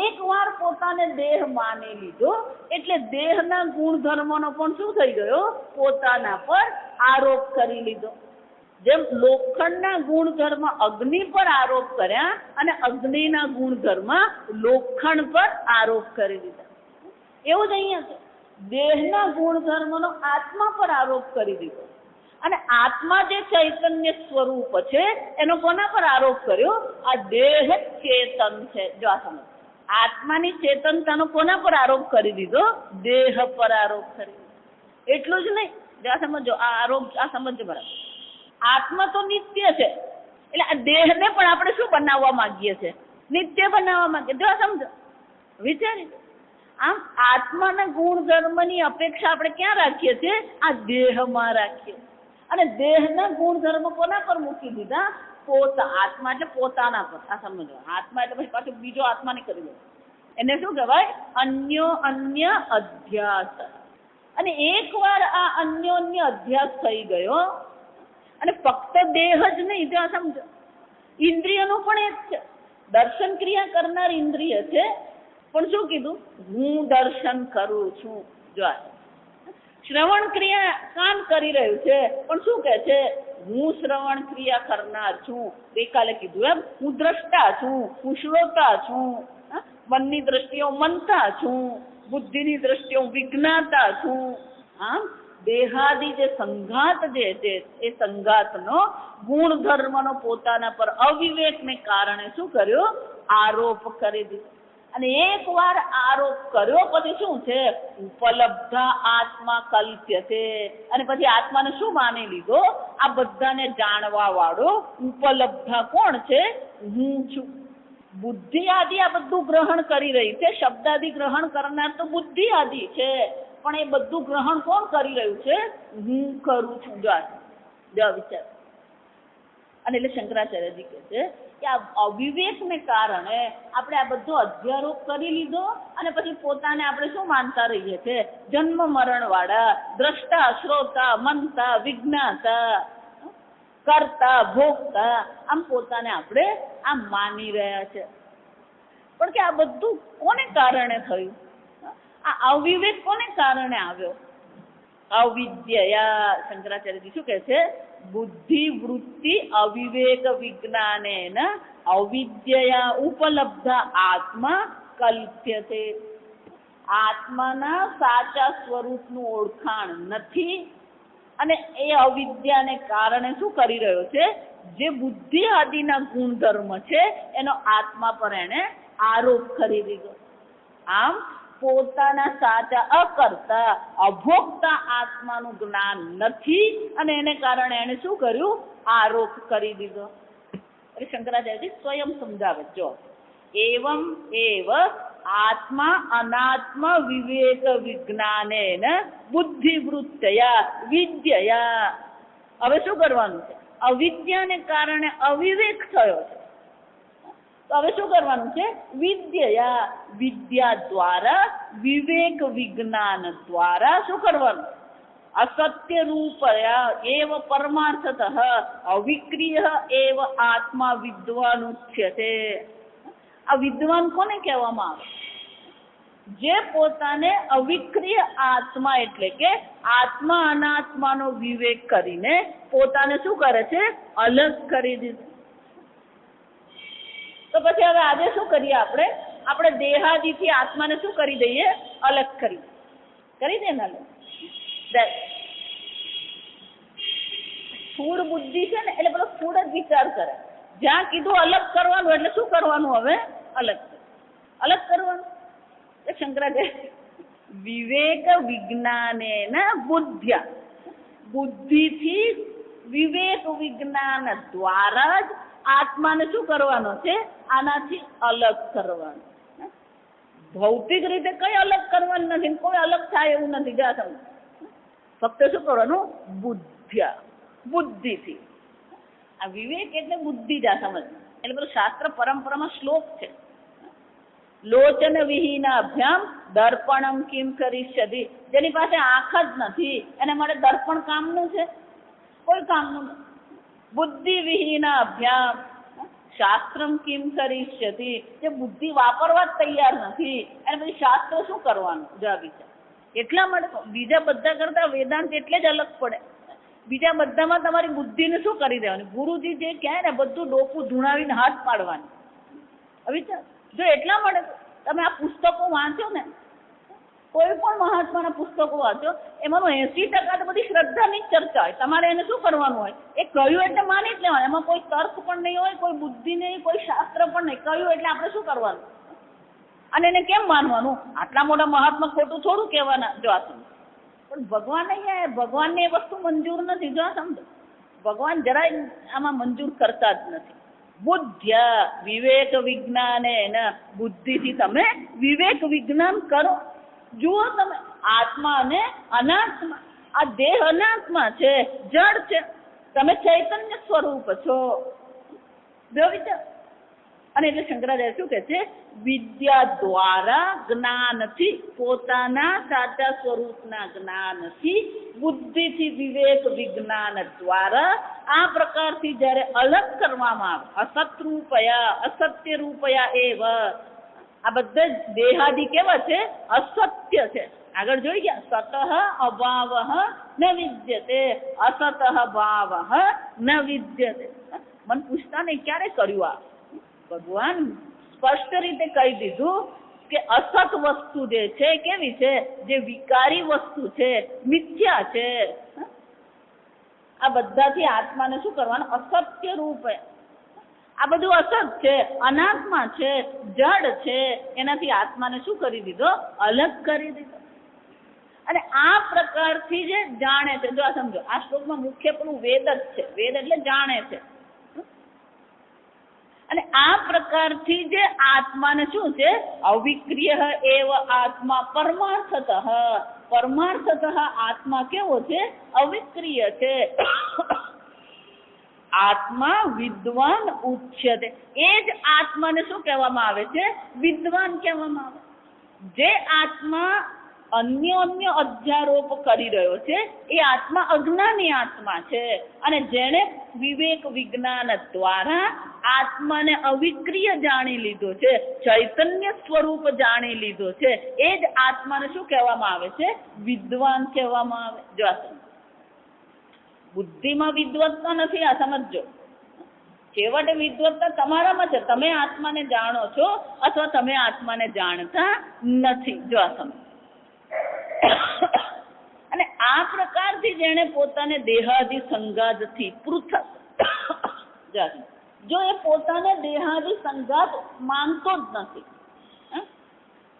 S1: એકવાર પોતાને દેહ માની લીધો એટલે દેહના ગુણધર્મનો પણ શું થઈ ગયો? પોતાના પર આરોપ કરી લીધો. જેમ લોખંડના ગુણધર્મ અગ્નિ પર આરોપ કર્યા અને અગ્નિના ગુણધર્મ લોખંડ પર આરોપ કરી દીધા. એવું જ અહીંયા છે. દેહના ગુણધર્મનો આત્મા પર આરોપ કરી દીધો અને આત્મા જે ચૈતન્ય સ્વરૂપ છે એનો કોના પર આરોપ કર્યો? આ દેહ ચેતન છે. જો આ સમજ, આત્માની ચેતનતાનો કોના પર આરોપ કરી દીધો? દેહ પર આરોપ કરી દીધો. એટલું જ નહીં, જો આ સમજો, આ આરોપ આ સમજો બરાબર. આત્મા તો નિત્ય છે, એટલે આ દેહને પણ આપણે શું બનાવવા માંગીએ છીએ? નિત્ય બનાવવા માંગીએ. જો આ સમજો, વિચારી. આમ આત્માના ગુણધર્મની અપેક્ષા આપણે ક્યાં રાખીએ છીએ? આ દેહમાં રાખીએ. અને દેહના ગુણધર્મ કોના પર મૂકી દીધા? આત્મા એટલે પોતાના પર. આ સમજો, આત્મા એટલે પછી પાછું બીજો આત્માને કરી દો. એને શું કહેવાય? અન્ય અધ્યાસ. અને એકવાર આ અન્ય અધ્યાસ થઈ ગયો, અને ફક્ત દેહ જ નહીં, જો આ સમજો, ઇન્દ્રિયનું પણ એક છે. દર્શન ક્રિયા કરનાર ઇન્દ્રિય છે, પણ શું કીધું? હું દર્શન કરું છું. જો શ્રવણ ક્રિયા કાન કરી રહ્યું છે, પણ શું કહે છે? હું શ્રવણ ક્રિયા કરનાર છું. ગઈકાલે કીધું એમ, હું દ્રષ્ટા છું, હું શ્રોતા છું, મનની દ્રષ્ટિએ હું મનતા છું, બુદ્ધિની દ્રષ્ટિએ હું વિજ્ઞાતા છું. આમ દેહાદી જે સંઘાત જે છે એ સંઘાતનો ગુણધર્મનો પોતાના પર અવિવેકને કારણે શું કર્યો? આરોપ કરી દીધો. અને એકવાર આરોપ કર્યો પછી શું છે? ઉપલબ્ધ આત્મા કલ્પ્યતે. અને પછી આત્માને શું માની લીધો? આ બધાને જાણવા વાળો ઉપલબ્ધ કોણ છે? હું છું. બુદ્ધિ આદિ આ બધું ગ્રહણ કરી રહી છે. શબ્દાદિ ગ્રહણ કરનાર તો બુદ્ધિ આદિ છે, પણ એ બધું ગ્રહણ કોણ કરી રહ્યું છે? હું કરું છું. જો વિચાર. અને એટલે શંકરાચાર્યજી કહે છે કે આ અવિવેકને કારણે આપણે આ બધો અધ્યારોપ કરી લીધો, અને પછી પોતાને આપણે શું માનતા રહીએ છીએ? જન્મ મરણ વાળા, દ્રષ્ટા, શ્રોતા, મનતા, વિજ્ઞાતા, કરતા, ભોગતા, આમ પોતાને આપણે આમ માની રહ્યા છે. પણ કે આ બધું કોને કારણે થયું? આ અવિવેક કોને કારણે આવ્યો? અવિદ્યા. શંકરાચાર્યજી શું કહે છે? બુદ્ધિ વૃત્તિ અવિવેક વિજ્ઞાનેન અવિદ્યા ઉપલબ્ધ આત્મા કલ્પ્યતે. આત્માના સાચા સ્વરૂપનું ઓળખાણ નથી, અને એ અવિદ્યાને કારણે શું કરી રહ્યો છે? જે બુદ્ધિ આદિના ગુણધર્મ છે એનો આત્મા પર એને આરોપ કરી દીધો. આમ પોતાના સાચા અકર્તા અભોગતા આત્માનું જ્ઞાન નથી, અને એને કારણે એને શું કર્યું? આરોપ કરી દીધો. એટલે શંકરાચાર્યજી સ્વયં સમજાવે. જો એવમ એવ આત્મા અનાત્મ વિવેક વિજ્ઞાનેન બુદ્ધિવૃત્તયા વિદ્યયા. હવે શું કરવાનું છે? અવિદ્યાને કારણે અવિવેક થયો છે, તો હવે શું કરવાનું છે? વિદ્યયા. વિદ્યા દ્વારા, વિવેક વિજ્ઞાન દ્વારા શું કરવાનું? અસત્ય રૂપયા એવ પરમાર્થતઃ અવિક્રિય એવ આત્મા વિદ્વાન ઉચ્યતે. આ વિદ્વાન કોને કહેવામાં આવે? જે પોતાને અવિક્રિય આત્મા એટલે કે આત્મા અનાત્માનો વિવેક કરીને પોતાને શું કરે છે? અલગ કરી દીધું. તો પછી હવે આજે શું કરીએ? આપણે દેહાદિથી આત્માને શું કરી દઈએ? અલગ કરી દઈએ ને. સ્થૂળ બુદ્ધિ છે ને, એટલે પેલો સ્થૂળ જ વિચાર કરે. જ્યાં કીધું અલગ કરવાનું એટલે શું કરવાનું? હવે અલગ કરવાનું. શંકરાચાર્ય વિવેક વિજ્ઞાનેન બુદ્ધ્યા. બુદ્ધિથી વિવેક વિજ્ઞાન દ્વારા જ આત્માને શું કરવાનો છે? આનાથી અલગ કરવાનો. ભૌતિક રીતે કઈ અલગ કરવાનું નથી, કોઈ અલગ થાય એવું નથી. જા સમજ, ફક્ત શું કરવાનું? બુદ્ધિથી. આ વિવેક એટલે બુદ્ધિ. જા સમજ. એટલે બધું શાસ્ત્ર પરંપરામાં શ્લોક છે. લોચન વિહીનાભ્યામ દર્પણમ કિમ કરીષ્યતિ. જેની પાસે આંખ જ નથી એને માટે દર્પણ કામનું છે? કોઈ કામનું નથી. બુદ્ધિ વિહીનાભ્યામ શાસ્ત્રમ કિમ કરીષ્યતિ. જે બુદ્ધિ વાપરવા જ તૈયાર નથી એને પછી શાસ્ત્ર શું કરવાનું? જવાબ વિચાર. એટલા માટે બીજા બધા કરતા વેદાંત એટલે જ અલગ પડે. બીજા બધામાં તમારી બુદ્ધિને શું કરી દેવાની? ગુરુજી જે કહે ને બધું ડોકું ધૂણાવીને હાથ પાડવાની. વિચાર. જો એટલા માટે તમે આ પુસ્તકો વાંચો ને, કોઈ પણ મહાત્માના પુસ્તકો વાંચો, એમાંનું 80% તો બધી શ્રદ્ધાની ચર્ચા હોય, તમારે એને શું કરવાનું હોય? એ કહ્યું એટલે માની જ લેવાનું. એમાં કોઈ તર્ક પણ નહીં હોય, કોઈ બુદ્ધિ નહીં, કોઈ શાસ્ત્ર પણ નહીં. કહ્યું એટલે આપણે શું કરવાનું અને એને કેમ માનવાનું? આટલા મોટા મહાત્મા ખોટું થોડું કહેવાના. જો આ સમજો. પણ ભગવાન અહીંયા ભગવાનને એ વસ્તુ મંજૂર નથી. જો આ સમજો, ભગવાન જરાય આમાં મંજૂર કરતા જ નથી. બુદ્ધ્યા વિવેક વિજ્ઞાને બુદ્ધિથી તમે વિવેક વિજ્ઞાન કરો. જુઓ તમે આત્મા અને અનાત્મા. આ દેહ અનાત્મા છે, જડ છે, તમે ચૈતન્ય સ્વરૂપ છો. જો વિચાર. અને એટલે શંકરાચાર્ય શું કહે છે? વિદ્યા દ્વારા જ્ઞાનથી, પોતાના સાચા સ્વરૂપના જ્ઞાનથી, બુદ્ધિથી વિવેક વિજ્ઞાન દ્વારા આ પ્રકારથી જ્યારે અલગ કરવામાં આવે, અસત રૂપયા અસત્ય રૂપયા એવ, આ બધા દેહાદિ કેવા છે? અસત્ય છે. આગળ જોઈ ગયા, સતઃ અભાવ ન વિદ્યતે, અસતઃ ભાવ ન વિદ્યતે. મન પૂછતા નહીં ક્યારે કર્યું આ? ભગવાન સ્પષ્ટ રીતે કહી દીધું કે અસત વસ્તુ જે છે કેવી છે? જે વિકારી વસ્તુ છે, મિથ્યા છે. આ બધાથી આત્માને શું કરવાનું? અસત્ય રૂપ. આ બધું અસત છે, અનાત્મા છે, જડ છે. એનાથી આત્માને શું કરી દીધો? અલગ કરી દીધો. અને આ પ્રકારથી જે જાણે છે, જો આ સમજો, આ શ્લોકમાં મુખ્ય પણ વેદ જ છે. વેદ એટલે જાણે છે. અને આ પ્રકારથી જે આત્માને શું છે? અવિક્રિય એવ આત્મા પરમાર્થતઃ. પરમાર્થતઃ આત્મા કેવો છે? અવિક્રિય છે. આત્મા વિદ્વાન ઉચ્યતે. એ જ આત્માને શું કહેવામાં આવે છે? વિદ્વાન કહેવામાં આવે. જે આત્મા અન્ય અધ્યારોપ કરી રહ્યો છે એ આત્મા અજ્ઞાની આત્મા છે. અને જેણે વિવેક વિજ્ઞાન દ્વારા આત્માને અવિક્રિય જાણી લીધો છે, ચૈતન્ય સ્વરૂપ જાણી લીધો છે, એ જ આત્માને શું કહેવામાં આવે છે? વિદ્વાન કહેવામાં આવે. જો આ બુદ્ધિમાં વિદ્વત્તા નથી. આ સમજો. છેવટે વિદ્વત્તા તમારામાં છે. તમે આત્માને જાણો છો અથવા તમે આત્માને જાણતા નથી. જો આ સમજો. અને આ પ્રકારથી જેને પોતાને દેહાદિ સંગાતથી પૃથક, જો એ પોતાને દેહાદિ સંગાત માનતો જ નથી,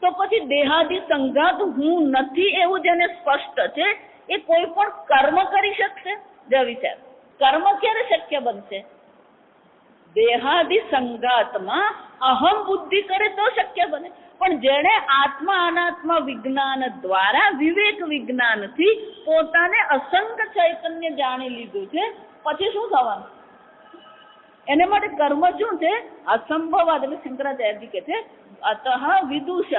S1: તો પછી દેહાદિ સંગાત હું નથી એવું જેને સ્પષ્ટ છે, એ કોઈ પણ કર્મ કરી શકશે? જો વિચાર, કર્મ ક્યારે શક્ય બનશે? દેહાદિ સંગાતમાં અહમ બુદ્ધિ કરે તો શક્ય બને. પણ જેણે આત્મા અનાત્મા વિજ્ઞાન દ્વારા વિવેક વિજ્ઞાનથી પોતાને અસંગ ચૈતન્ય જાણી લીધું છે, પછી શું થવાનું? એને માટે કર્મ શું છે? અસંભવાદ. એટલે શંકરાચાર્યજી કહે છે, અતઃ વિદુષઃ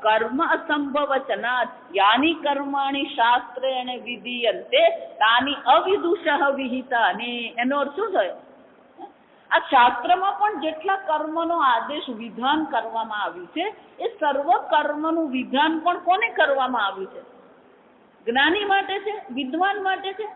S1: કર્મ અસંભવચનાત યાની કર્માણી શાસ્ત્રેણ વિધીયન્તે તાની અવિદુષઃ વિહિતાની. એનો અર્થ શું થયો? આ શાસ્ત્રમાં પણ જેટલા કર્મનો આદેશ વિધાન કરવામાં આવ્યું છે, એ સર્વ કર્મનું વિધાન પણ કોને કરવામાં આવ્યું છે? જ્ઞાની માટે છે, વિદ્વાન માટે છે.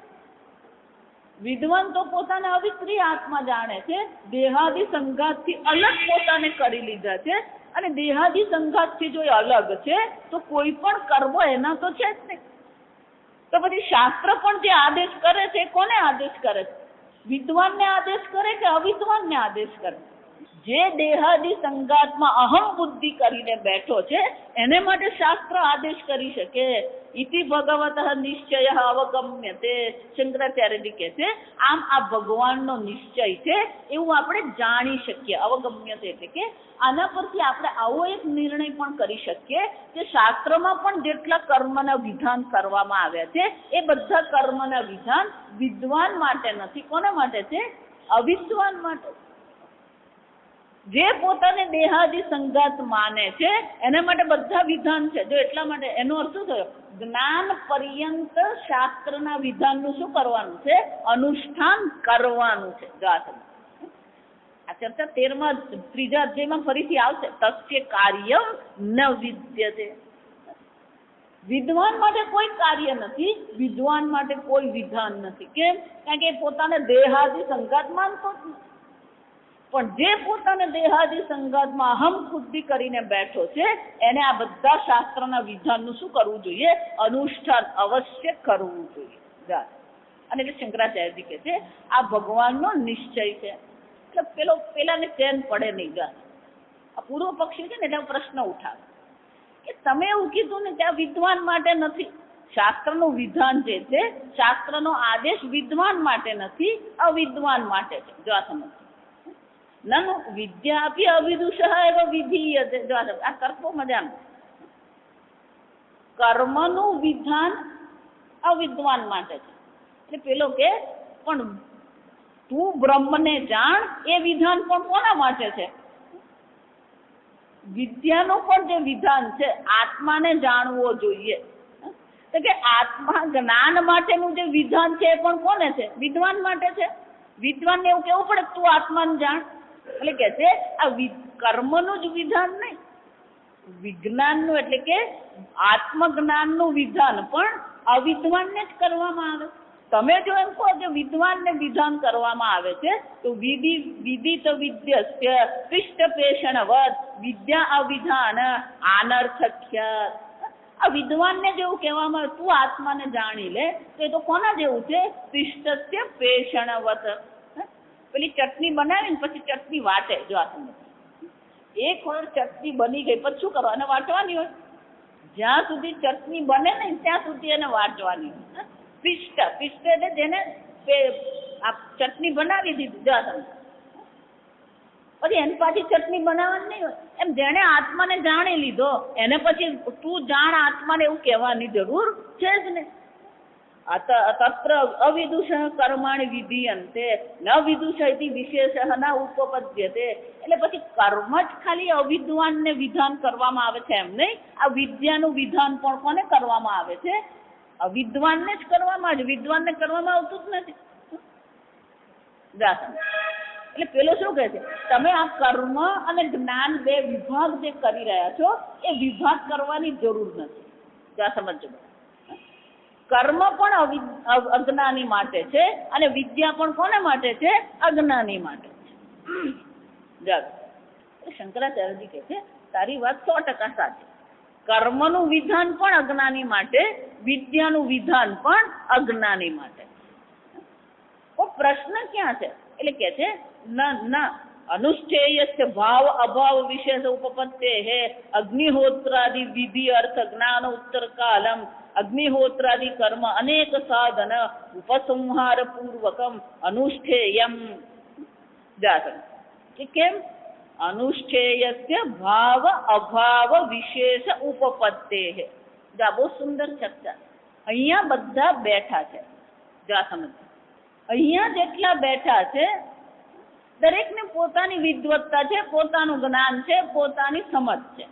S1: વિદ્વાન તો પોતાને અવિક્રિય આત્મા જાણે છે, દેહાદિ સંઘાતથી અલગ પોતાને કરી લીધા છે. અને દેહાદિ સંઘાતથી જો એ અલગ છે તો કોઈ પણ કર્મ એના તો છે જ નહીં. તો પછી શાસ્ત્ર પણ જે આદેશ કરે છે, કોને આદેશ કરે છે? વિદ્વાનને આદેશ કરે કે અવિદ્વાનને આદેશ કરે? જે દેહાદિ સંગાતમાં અહમ બુદ્ધિ કરીને બેઠો છે એને માટે શાસ્ત્ર આદેશ કરી શકે. ઇતિ ભગવતઃ નિશ્ચય અવગમ્યતે. શંકરાચાર્યજી કહે છે આમ આ ભગવાનનો નિશ્ચય છે એવું આપણે જાણી શકીએ. અવગમ્યતે એટલે કે આના પરથી આપણે આવો એક નિર્ણય પણ કરી શકીએ કે શાસ્ત્રમાં પણ જેટલા કર્મના વિધાન કરવામાં આવ્યા છે એ બધા કર્મના વિધાન વિદ્વાન માટે નથી. કોના માટે છે? અવિદ્વાન માટે. જે પોતાને દેહાદિ સંગાત માને છે એના માટે બધા વિધાન છે. જો એટલા માટે એનો અર્થ શું થયો? જ્ઞાન પર્યંત શાસ્ત્રના વિધાનનું શું કરવાનું છે? અનુષ્ઠાન કરવાનું છે. જો આ ચર્ચા 3 અધ્યાયમાં ફરીથી આવશે. તસ્ય કાર્યમ ન વિદ્યતે. વિદ્વાન માટે કોઈ કાર્ય નથી, વિદ્વાન માટે કોઈ વિધાન નથી. કેમ? કારણ કે પોતાને દેહાદિ સંગાત માનતો જ નથી. પણ જે પોતાને દેહાદિ સંગાતમાં અહમ બુદ્ધિ કરીને બેઠો છે એને આ બધા શાસ્ત્રના વિધાનનું શું કરવું જોઈએ? અનુષ્ઠાન અવશ્ય કરવું જોઈએ. અને એટલે શંકરાચાર્યજી કહે છે આ ભગવાનનો નિશ્ચય છે. એટલે પેલાને ચેન પડે નહીં. આ પૂર્વ પક્ષી છે ને એટલે પ્રશ્ન ઉઠાવે કે તમે એવું કીધું ને કે આ વિદ્વાન માટે નથી. શાસ્ત્રનું વિધાન જે છે, શાસ્ત્રનો આદેશ વિદ્વાન માટે નથી, અવિદ્વાન માટે છે. જો આ સમજ નનુ વિદ્યાપી અવિદુષ એવ વિધીયતે. જો આ તર્કો મજાનું. કર્મનું વિધાન અવિદ્વાન માટે છે. એટલે પેલો કે પણ તું બ્રહ્મને જાણ એ વિધાન પણ કોના માટે છે? વિદ્યાનું પણ જે વિધાન છે આત્માને જાણવો જોઈએ. તો કે આત્મા જ્ઞાન માટેનું જે વિધાન છે એ પણ કોને છે? વિદ્વાન માટે છે. વિદ્વાનને એવું કેવું પડે તું આત્માને જાણ. એટલે કે છે આ કર્મનું જ વિધાન નહીં, વિજ્ઞાનનું એટલે કે આત્મજ્ઞાનનું વિધાન પણ અવિદ્વાનને જ કરવામાં આવે. તમે જો એમ કહો કે વિદ્વાનને વિધાન કરવામાં આવે છે તો વિદિત વિદ્યસ્ય પિષ્ટપેષણવદ વિદ્યા અવિધાન આનર્થક્ય. આ વિદ્વાનને જેવું કહેવામાં આવે તું આત્માને જાણી લે તો એ તો કોના જેવું છે? પિષ્ટસ્ય પેષણવત. પેલી ચટણી બનાવીને પછી ચટણી વાટે. જો આ સમજ એક વાર ચટણી બની ગઈ પછી શું કરવા? એને વાટવાની હોય. જ્યાં સુધી ચટણી બને નહીં ત્યાં સુધી એને વાટવાની હોય. પિષ્ટ એટલે જેને ચટણી બનાવી દીધી. જો તમે પછી એની પાછી ચટણી બનાવવાની નહીં હોય. એમ જેને આત્માને જાણી લીધો એને પછી તું જાણ આત્માને એવું કહેવાની જરૂર છે જ ને. તત્ર અવિદુષ કર્માણિ વિધીયન્તે ન વિદુષ ઇતિ વિશેષ ન ઉપપદ્યતે. એટલે પછી કર્મ જ ખાલી અવિદ્વાનને વિધાન કરવામાં આવે છે એમ નહીં. આ વિદ્યાનું વિધાન પણ કોને કરવામાં આવે છે? અવિદ્વાનને જ કરવામાં આવે છે. વિદ્વાનને કરવામાં આવતું જ નથી. એટલે પેલો શું કહે છે? તમે આ કર્મ અને જ્ઞાન બે વિભાગ જે કરી રહ્યા છો એ વિભાગ કરવાની જરૂર નથી. જ્યાં સમજો કર્મ પણ અજ્ઞાની માટે છે અને વિદ્યા પણ કોને માટે છે? અજ્ઞાની માટે છે. શંકરાચાર્યજી કહે છે તારી વાત 100% સાચી. કર્મનું વિધાન પણ અજ્ઞાની માટે, વિદ્યાનું વિધાન પણ અજ્ઞાની માટે. પ્રશ્ન ક્યાં છે? એટલે કે છે ન અનુષ્ઠેયસ્ય ભાવ અભાવ વિશેષ ઉપપત્તે હે અગ્નિહોત્રાદિ વિધિ અર્થ જ્ઞાન ઉત્તર કાલમ અગ્નિહોત્રાદિ કર્મ અનેક સાધન ઉપસંહાર પૂર્વકમ અનુષ્ઠેયમ. કે કેમ? અનુષ્ઠેયસ્ય ભાવ અભાવ વિશેષ ઉપપત્તે હે. બહુ સુંદર ચર્ચા. અહીંયા બધા બેઠા છે. જા સમજ. અહીંયા જેટલા બેઠા છે દરેકને પોતાની વિદ્વત્તા છે, પોતાનું જ્ઞાન છે, પોતાની સમજ છે.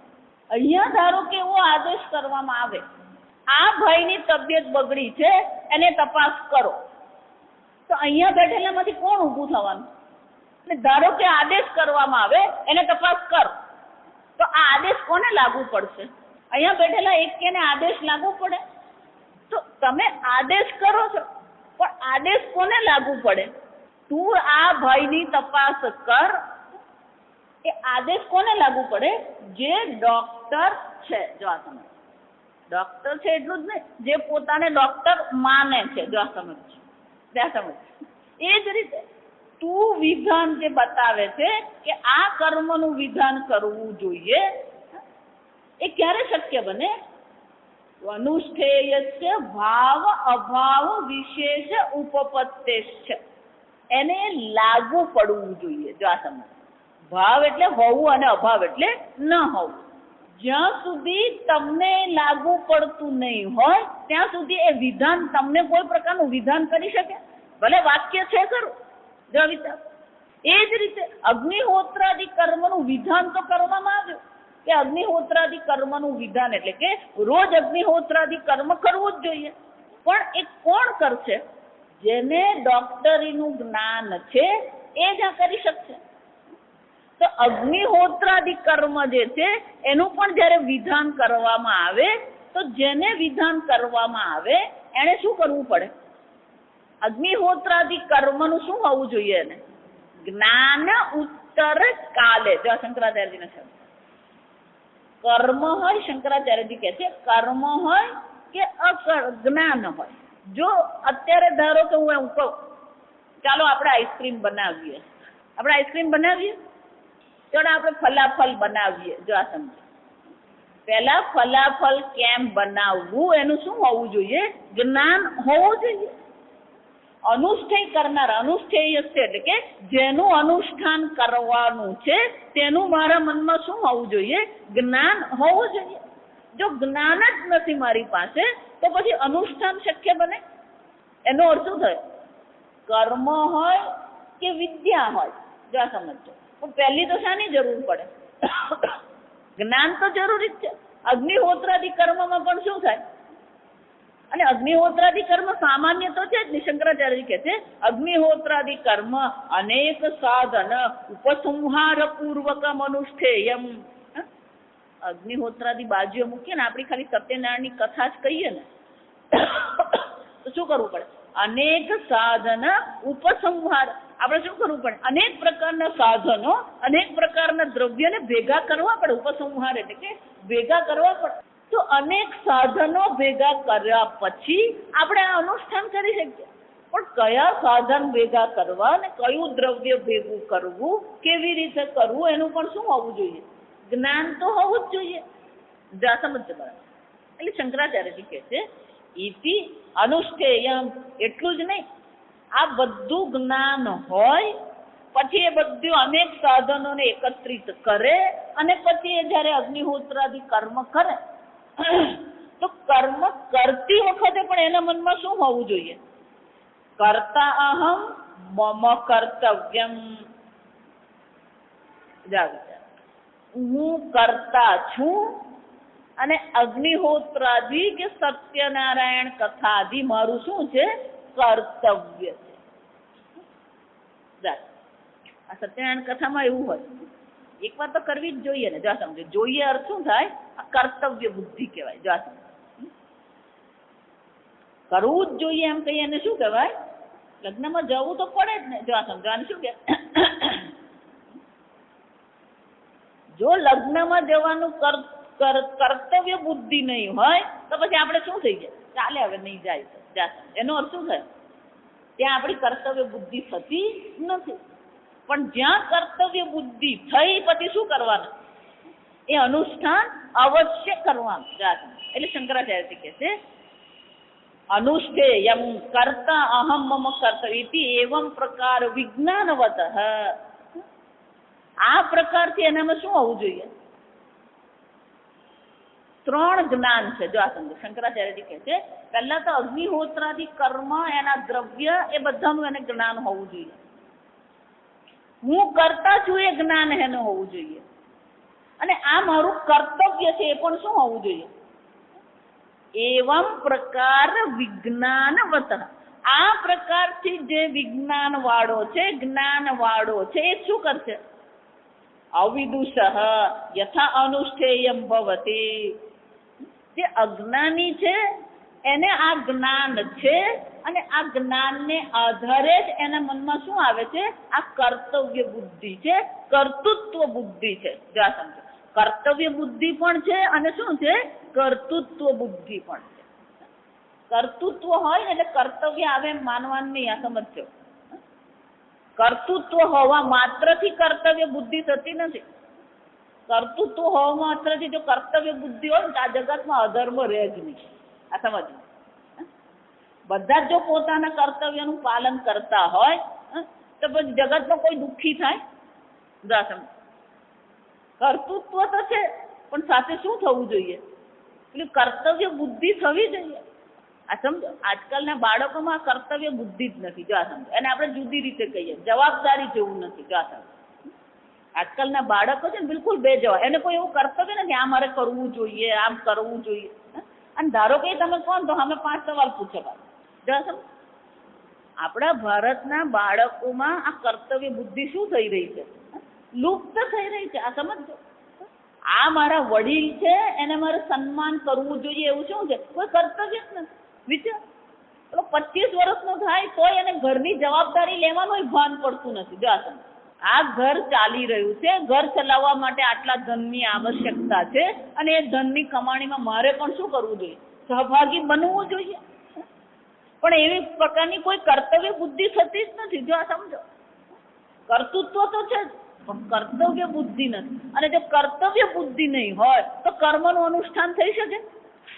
S1: અહીંયા ધારો કે એવો આદેશ કરવામાં આવે આ ભાઈની તબિયત બગડી છે એને તપાસ કરો, તો અહીંયા બેઠેલામાંથી કોણ ઊભું થવાનું? ધારો કે આદેશ કરવામાં આવે એને તપાસ કરો, તો આ આદેશ કોને લાગુ પડશે? અહીંયા બેઠેલા એક કેને આદેશ લાગુ પડે? તો તમે આદેશ કરો છો પણ આદેશ કોને લાગુ પડે? તું આ ભાઈની તપાસ કર, એ આદેશ કોને લાગુ પડે? જે ડોક્ટર છે. જો આ સમજ, ડોક્ટર છે એટલું જ નહીં, જે પોતાને ડોક્ટર માને છે. જો આ સમજ, ત્યાં સમજ. એ જ રીતે તું વિધાન જે બતાવે છે કે આ કર્મનું વિધાન કરવું જોઈએ, એ ક્યારે શક્ય બને? અનુષ્ઠેયસ્ય ભાવ અભાવ વિશેષ ઉપપત્તિશ્ચ. એને લાગુ પડવું જોઈએ. જો આ સમજ, ભાવ એટલે હોવું અને અભાવ એટલે ન હોવું. જ્યાં સુધી તમને લાગુ પડતું નહીં હોય ત્યાં સુધી એ વિધાન તમને કોઈ પ્રકારનું વિધાન કરી શકે? ભલે વાક્ય છે ખરું. જો વિચાર, એ જ રીતે અગ્નિહોત્રાદિ કર્મનું વિધાન તો કરવામાં આવ્યું કે અગ્નિહોત્રાદિ કર્મનું વિધાન એટલે કે રોજ અગ્નિહોત્રાદિ કર્મ કરવું જ જોઈએ. પણ એ કોણ કરશે? જેને ડોક્ટરીનું જ્ઞાન છે એ જ આ કરી શકશે. તો અગ્નિહોત્રાદિ કર્મ જે છે એનું પણ જ્યારે વિધાન કરવામાં આવે તો જેને વિધાન કરવામાં આવે એને શું કરવું પડે? અગ્નિહોત્રાદિ કર્મનું શું હોવું જોઈએ? એને જ્ઞાન ઉત્તર કાલે. જો શંકરાચાર્યજીના શબ્દ, કર્મ હોય, શંકરાચાર્યજી કહે છે કર્મ હોય કે જ્ઞાન હોય, જો અત્યારે ધારો કે હું કહું ચાલો આપણે આઈસ્ક્રીમ બનાવીએ, ચાલો આપણે ફલાફલ બનાવીએ. જો આ સમજો, પહેલા ફલાફલ કેમ બનાવવું એનું શું હોવું જોઈએ? જ્ઞાન હોવું જોઈએ. અનુષ્ઠેય કરનાર, અનુષ્ઠેય એટલે કે જેનું અનુષ્ઠાન કરવાનું છે તેનું મારા મનમાં શું હોવું જોઈએ? જ્ઞાન હોવું જોઈએ. જો જ્ઞાન જ નથી મારી પાસે તો પછી અનુષ્ઠાન શક્ય બને? એનો અર્થ શું થયો? કર્મ હોય કે વિદ્યા હોય, જો આ સમજો. પણ પહેલી તો શાની જરૂર પડે? જ્ઞાન તો જરૂરી જ છે. અગ્નિહોત્રાદિ કર્મમાં પણ શું થાય? અને અગ્નિહોત્રાદિ કર્મ સામાન્ય તો છે જ નહીં. શંકરાચાર્ય કહે છે અગ્નિહોત્રાદિ કર્મ અનેક સાધન ઉપસંહાર પૂર્વકમ અનુષ્ઠેયમ. અગ્નિહોત્રાદિ બાજુએ મૂકીએ ને આપણી ખાલી સત્યનારાયણની કથા જ કહીએ ને તો શું કરવું પડે? અનેક સાધન ઉપસંહાર. આપણે શું કરવું પડે? અનેક પ્રકારના સાધનો, અનેક પ્રકારના દ્રવ્યને ભેગા કરવા પડે. ઉપસંહાર એટલે કે ભેગા કરવા પડે. તો અનેક સાધનો ભેગા કર્યા પછી આપણે આ અનુષ્ઠાન કરી શકીએ. પણ કયા સાધન ભેગા કરવા ને કયું દ્રવ્ય ભેગું કરવું, કેવી રીતે કરવું, એનું પણ શું હોવું જોઈએ? જ્ઞાન તો હોવું જ જોઈએ. જા સમજજો બરાબર. એટલે શંકરાચાર્યજી કહે છે ઇતિ અનુષ્ઠેયમ. એટલું જ નહીં, આ બધું જ્ઞાન હોય પછી એ બધું અનેક સાધનોને એકત્રિત કરે અને પછી એ જયારે અગ્નિહોત્રાદિ કર્મ કરે તો કર્મ કરતી વખતે પણ એના મનમાં શું હોવું જોઈએ? કર્તા અહમ મમ કર્તવ્યમ. હું કરતા છું અને અગ્નિહોત્રાદિ કે સત્યનારાયણ કથાદિ મારું શું છે? કર્તવ્ય છે. આ સત્યનારાયણ કથામાં એવું હોય, એક વાર તો કરવી જ જોઈએ ને. જો સમજો, જોઈએ અર્થ શું થાય? આ કર્તવ્ય બુદ્ધિ કહેવાય. જો સમજો, કરવું જ જોઈએ એમ કહીએ એને શું કહેવાય? લગ્નમાં જવું તો પડે જ ને. જો સમજો, આને શું કે જો લગ્નમાં જવાનું કર્તવ્ય બુદ્ધિ નહીં હોય તો પછી આપણે શું થઈ જાય? ચાલે હવે નહીં જાય તો. એનો અર્થ શું થાય? ત્યાં આપણી કર્તવ્ય બુદ્ધિ થતી નથી. પણ જ્યાં કર્તવ્ય બુદ્ધિ થઈ પછી શું કરવાનું? એ અનુષ્ઠાન અવશ્ય કરવાનું. એટલે શંકરાચાર્ય કહે છે અનુષ્ઠેયમ કર્તા અહમ મમ કર્તવ્ય ઇતિ એવમ પ્રકાર વિજ્ઞાનવત. આ પ્રકારથી એનામાં શું હોવું જોઈએ? 3 જ્ઞાન છે. જો આ સમજો, શંકરાચાર્યજી કહે છે પહેલા તો અગ્નિહોત્રાદિ કર્મ, એના દ્રવ્ય, એ બધાનું એને જ્ઞાન હોવું જોઈએ. હું કરતા છું એ જ્ઞાન એને હોવું જોઈએ. અને આ મારું કર્તવ્ય છે એ પણ શું હોવું જોઈએ? એવમ પ્રકાર વિજ્ઞાનવત. આ પ્રકારથી જે વિજ્ઞાન વાળો છે, જ્ઞાન વાળો છે, એ શું કરશે? અવિદુષ યથા અનુષ્ઠેયમ ભવતી. જે અજ્ઞાની છે એને આ જ્ઞાન છે અને આ જ્ઞાનને આધારે જ એના મનમાં શું આવે છે? આ કર્તવ્ય બુદ્ધિ છે, કર્તૃત્વ બુદ્ધિ છે. જો આ સમજો, કર્તવ્ય બુદ્ધિ પણ છે અને શું છે? કર્તૃત્વ બુદ્ધિ પણ છે. કર્તૃત્વ હોય ને એટલે કર્તવ્ય આવે એમ માનવાનું નહીં. આ સમજો, કર્તૃત્વ હોવા માત્રથી કર્તવ્ય બુદ્ધિ થતી નથી. કર્તૃત્વ હોવા માત્રથી જો કર્તવ્ય બુદ્ધિ હોય ને તો આ જગતમાં અધર્મ રહે જ નહીં. આ સમજો, બધા જો પોતાના કર્તવ્યનું પાલન કરતા હોય તો પછી જગતમાં કોઈ દુઃખી થાય? કર્તૃત્વ તો છે પણ સાથે શું થવું જોઈએ? એટલે કર્તવ્ય બુદ્ધિ થવી જોઈએ. આ સમજો, આજકાલના બાળકોમાં કર્તવ્ય બુદ્ધિ જ નથી. જો આ સમજો, એને આપણે જુદી રીતે કહીએ, જવાબદારી જેવું નથી. જો આ સમજો, આજકાલના બાળકો છે ને બિલકુલ બેજવાબ. એને કોઈ એવું કર્તવ્ય નથી આ મારે કરવું જોઈએ, આમ કરવું જોઈએ. અને ધારો કે તમે કોણ તો અમે 5 સવાલ પૂછે. જો આ સમજો, આપણા ભારતના બાળકોમાં આ કર્તવ્ય બુદ્ધિ શું થઈ રહી છે? લુપ્ત થઈ રહી છે. આ સમજો, આ મારા વડીલ છે એને મારે સન્માન કરવું જોઈએ એવું શું છે? કોઈ કર્તવ્ય જ નથી. વિચાર, 25 વર્ષનો થાય તોય એને ઘરની જવાબદારી લેવાનું ભાન પડતું નથી. જો આ સમજો, આ ઘર ચાલી રહ્યું છે, ઘર ચલાવવા માટે આટલા ધનની આવશ્યકતા છે અને એ ધનની કમાણીમાં મારે પણ શું કરવું જોઈએ? સહભાગી બનવું જોઈએ. પણ એવી પ્રકારની કોઈ કર્તવ્ય બુદ્ધિ થતી જ નથી. જો આ સમજો, કર્તૃત્વ તો છે પણ કર્તવ્ય બુદ્ધિ નથી. અને જો કર્તવ્ય બુદ્ધિ નહીં હોય તો કર્મનું અનુષ્ઠાન થઈ શકે?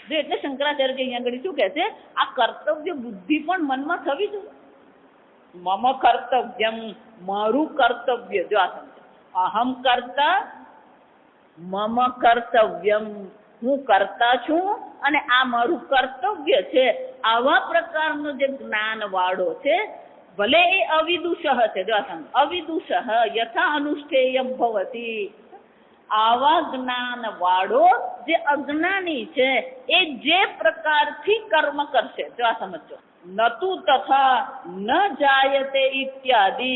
S1: જો એટલે શંકરાચાર્ય અહીંયા આગળ શું કહે છે, આ કર્તવ્ય બુદ્ધિ પણ મનમાં થવી જોઈએ. મમ કર્તવ્યમ, મારું કર્તવ્ય. જો આ સમજો, અહમ કર્તા મમ કર્તવ્યમ, હું કરતા છું અને આ મારું કર્તવ્ય છે. આવા પ્રકારનો જે જ્ઞાન વાળો છે, ભલે એ અવિદુષ છે. જો આ સમજો, અવિદુષ યથા અનુષ્ઠેયમ ભવતી. આવા જ્ઞાન વાળો જે અજ્ઞાની છે એ જે પ્રકારથી કર્મ કરશે, જો આ સમજો, નતુ તથા ન જાયતે ઇત્યાદિ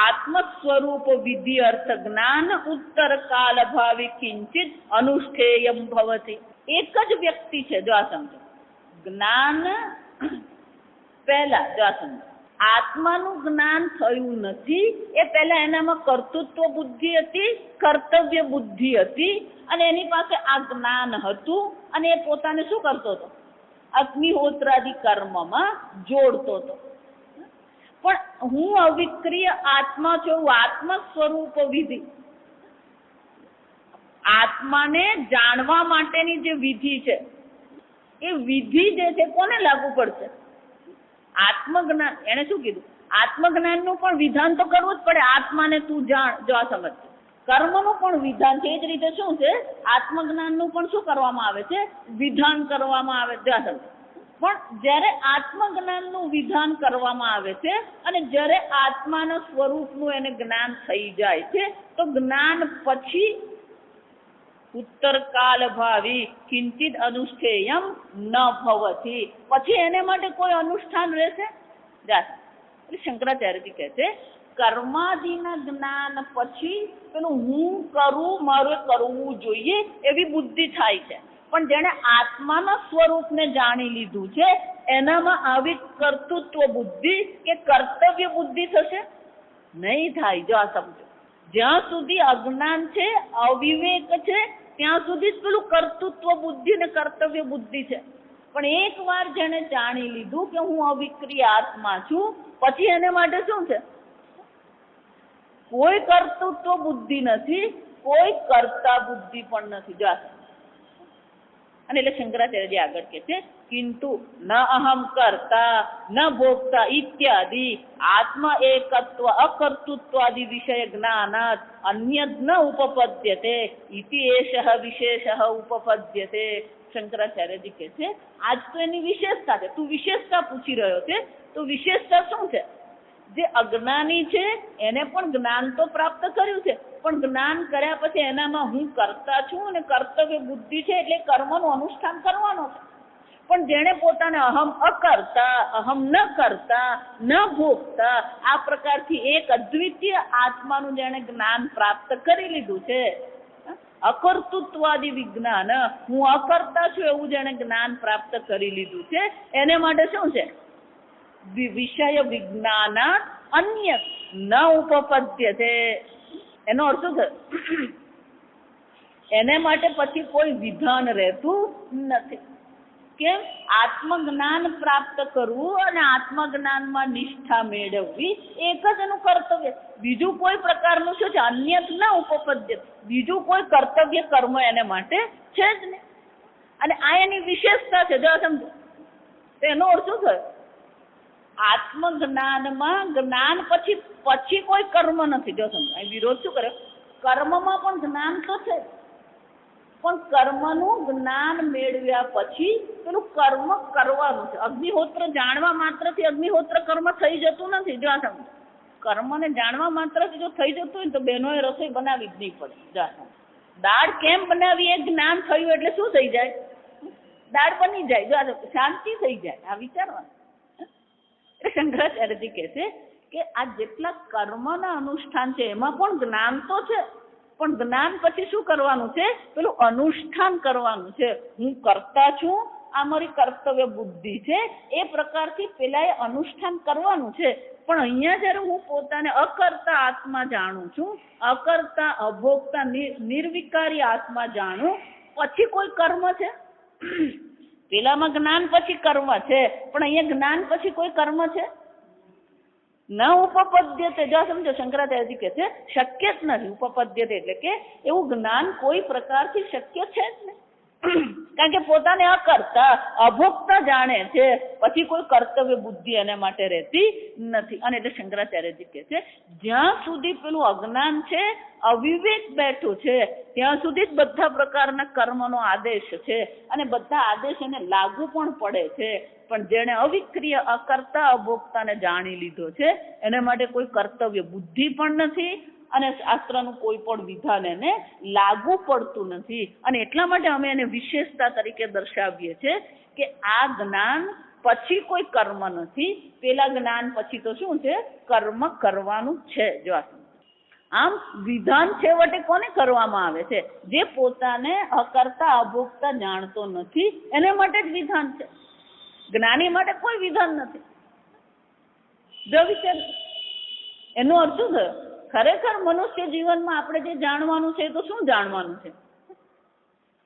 S1: આત્મ સ્વરૂપ વિધિ અર્થ જ્ઞાન ઉત્તર કાલ ભાવી કિંચિત અનુષ્ઠેયમ ભવતી. એક જ વ્યક્તિ છે. જો આ સમજો, જ્ઞાન પહેલા, જો આ સમજો, આત્માનું જ્ઞાન થયું નથી એ પહેલા એનામાં કર્તૃત્વ બુદ્ધિ હતી, કર્તવ્ય બુદ્ધિ હતી, અને એની પાસે આ જ્ઞાન હતું અને એ પોતાને શું કરતો હતો, અગ્નિહોત્રાદિ કર્મમાં જોડતો હતો. પણ હું અવિક્રિય આત્મા છું, આત્મ સ્વરૂપ વિધિ, આત્માને જાણવા માટેની જે વિધિ છે એ વિધિ જે છે કોને લાગુ પડશે? આત્મજ્ઞાન. એને શું કીધું? આત્મજ્ઞાનનું પણ વિધાન તો કરવું જ પડે. આત્માને તું જાણ. જો આ સમજ, કર્મનું પણ વિધાન છે. એ જ રીતે શું છે, આત્મજ્ઞાનનું પણ શું કરવામાં આવે છે? વિધાન કરવામાં આવે. જો આ સમજ, પણ જ્યારે આત્મજ્ઞાનનું વિધાન કરવામાં આવે છે અને જ્યારે આત્માના સ્વરૂપનું એને જ્ઞાન થઈ જાય છે તો જ્ઞાન પછી ઉત્તર કાલ ભાવી કિંચિત અનુષ્ઠેયમ ન ભવતી. પછી એને માટે કોઈ અનુષ્ઠાન રહેશે? એટલે શંકરાચાર્યજી કહે છે, કર્માદિના જ્ઞાન પછી પેલું હું કરું, મારે કરવું જોઈએ એવી બુદ્ધિ થાય છે. પણ જેણે આત્માના સ્વરૂપને જાણી લીધું છે એનામાં આવી કર્તૃત્વ બુદ્ધિ કે કર્તવ્ય બુદ્ધિ થશે? નહીં થાય. જો આ સમજો, જ્યાં સુધી અજ્ઞાન છે, અવિવેક છે, ત્યાં સુધી જ પેલું કર્તૃત્વ બુદ્ધિ ને કર્તવ્ય બુદ્ધિ છે. પણ એક વાર જેને જાણી લીધું કે હું અવિક્રિય આત્મા છું, પછી એને માટે શું છે? કોઈ કર્તૃત્વ બુદ્ધિ નથી, કોઈ કર્તા બુદ્ધિ પણ નથી. જો અને એટલે શંકરાચાર્યજી આગળ કહે છે, કિંતુ ન અહમ કર્તા ન ભોક્તા ઇત્યાદિ આત્મા એકત્વ અકર્તૃત્વાદિ વિષય જ્ઞાનાત અન્યદ ન ઉપપદ્યતે ઇતિ એષઃ વિશેષઃ ઉપપદ્યતે. શંકરાચાર્યજી કહે છે, આજ તો એની વિશેષતા છે. તું વિશેષતા પૂછી રહ્યો છે, તો વિશેષતા શું છે? જે અજ્ઞાની છે એને પણ જ્ઞાન તો પ્રાપ્ત કર્યું છે, પણ જ્ઞાન કર્યા પછી એનામાં હું કરતા છું અને કર્તવ્ય બુદ્ધિ છે એટલે કર્મનું અનુષ્ઠાન કરવાનો છે. પણ જેણે પોતાને અહમ અકર્તા, અહમ ન કરતા, ન ભોગતા આ પ્રકારથી એક અદ્વિતીય આત્માનું જેણે જ્ઞાન પ્રાપ્ત કરી લીધું છે, અકર્તૃત્વાદી વિજ્ઞાન, હું અકર્તા છું એવું જેણે જ્ઞાન પ્રાપ્ત કરી લીધું છે, એને માટે શું છે? વિષય વિજ્ઞાન અન્ય ન ઉપપદ્યતે. એનો અર્થ છે એને માટે પછી કોઈ વિધાન રહેતું નથી. કેમ? આત્મજ્ઞાન પ્રાપ્ત કરવું અને આત્મજ્ઞાનમાં નિષ્ઠા મેળવવી એક જ એનું કર્તવ્ય. બીજું કોઈ પ્રકારનું શું છે? અન્ય ન ઉપપદ્યતે. બીજું કોઈ કર્તવ્ય કર્મ એને માટે છે જ નહીં. અને આ એની વિશેષતા છે. જો સમજો, એનો અર્થ શું થયો? આત્મજ્ઞાનમાં જ્ઞાન પછી કોઈ કર્મ નથી. જો સમજો, અહીં વિરોધ શું કર્યો? કર્મમાં પણ જ્ઞાન તો છે, પણ કર્મનું જ્ઞાન મેળવ્યા પછી પેલું કર્મ કરવાનું છે. અગ્નિહોત્ર જાણવા માત્રથી અગ્નિહોત્ર કર્મ થઈ જતું નથી. જો સમજો, કર્મને જાણવા માત્રથી જો થઈ જતું હોય તો બહેનોએ રસોઈ બનાવી જ નહીં પડે. જો દાળ કેમ બનાવી એ જ્ઞાન થયું એટલે શું થઈ જાય? દાળ બની જાય. જો શાંતિ થઈ જાય. આ વિચારવાનું. એટલે શંકરાચાર્યજી કહે છે કે આ જેટલા કર્મના અનુષ્ઠાન છે એમાં પણ જ્ઞાન તો છે, પણ જ્ઞાન પછી શું કરવાનું છે? પેલું અનુષ્ઠાન કરવાનું છે. હું કરતા છું, આ મારી કર્તવ્ય બુદ્ધિ છે, એ પ્રકારથી પેલા એ અનુષ્ઠાન કરવાનું છે. પણ અહીંયા જયારે હું પોતાને અકર્તા આત્મા જાણું છું, અકર્તા અભોગતા નિર્વિકારી આત્મા જાણું, પછી કોઈ કર્મ છે? પેલામાં જ્ઞાન પછી કર્મ છે, પણ અહીંયા જ્ઞાન પછી કોઈ કર્મ છે ન ઉપપદ્યતે. જો સમજો, શંકરાચાર્યજી કહે છે શક્ય જ નથી. ઉપપદ્યતે એટલે કે એવું જ્ઞાન કોઈ પ્રકારથી શક્ય છે જ નહીં. કારણ કે પોતાને અકર્તા અભોક્તા જાણે છે, પછી કોઈ કર્તવ્ય બુદ્ધિ એના માટે રહેતી નથી. અને એટલે શંકરાચાર્યજી કહે છે જ્યાં સુધી પેલું અજ્ઞાન છે, અવિવેક બેઠું છે, ત્યાં સુધી જ બધા પ્રકારના કર્મનો આદેશ છે, અને બધા આદેશ એને લાગુ પણ પડે છે. પણ જેણે અવિક્રિય અકર્તા અભોક્તાને જાણી લીધો છે, એના માટે કોઈ કર્તવ્ય બુદ્ધિ પણ નથી, અને શાસ્ત્રનું કોઈ પણ વિધાન એને લાગુ પડતું નથી. અને એટલા માટે અમે એને વિશેષતા તરીકે દર્શાવીએ છીએ કે આ જ્ઞાન પછી કોઈ કર્મ નથી, પેલા જ્ઞાન પછી તો શું છે, કર્મ કરવાનું છે. જો આમ વિધાન છેવટે કોને કરવામાં આવે છે, જે પોતાને અકર્તા અભોક્તા જાણતો નથી એને માટે જ વિધાન છે. જ્ઞાની માટે કોઈ વિધાન નથી. જો વિચાર, એનો અર્થ શું થયો? ખરેખર મનુષ્ય જીવનમાં આપણે જે જાણવાનું છે તો શું જાણવાનું છે?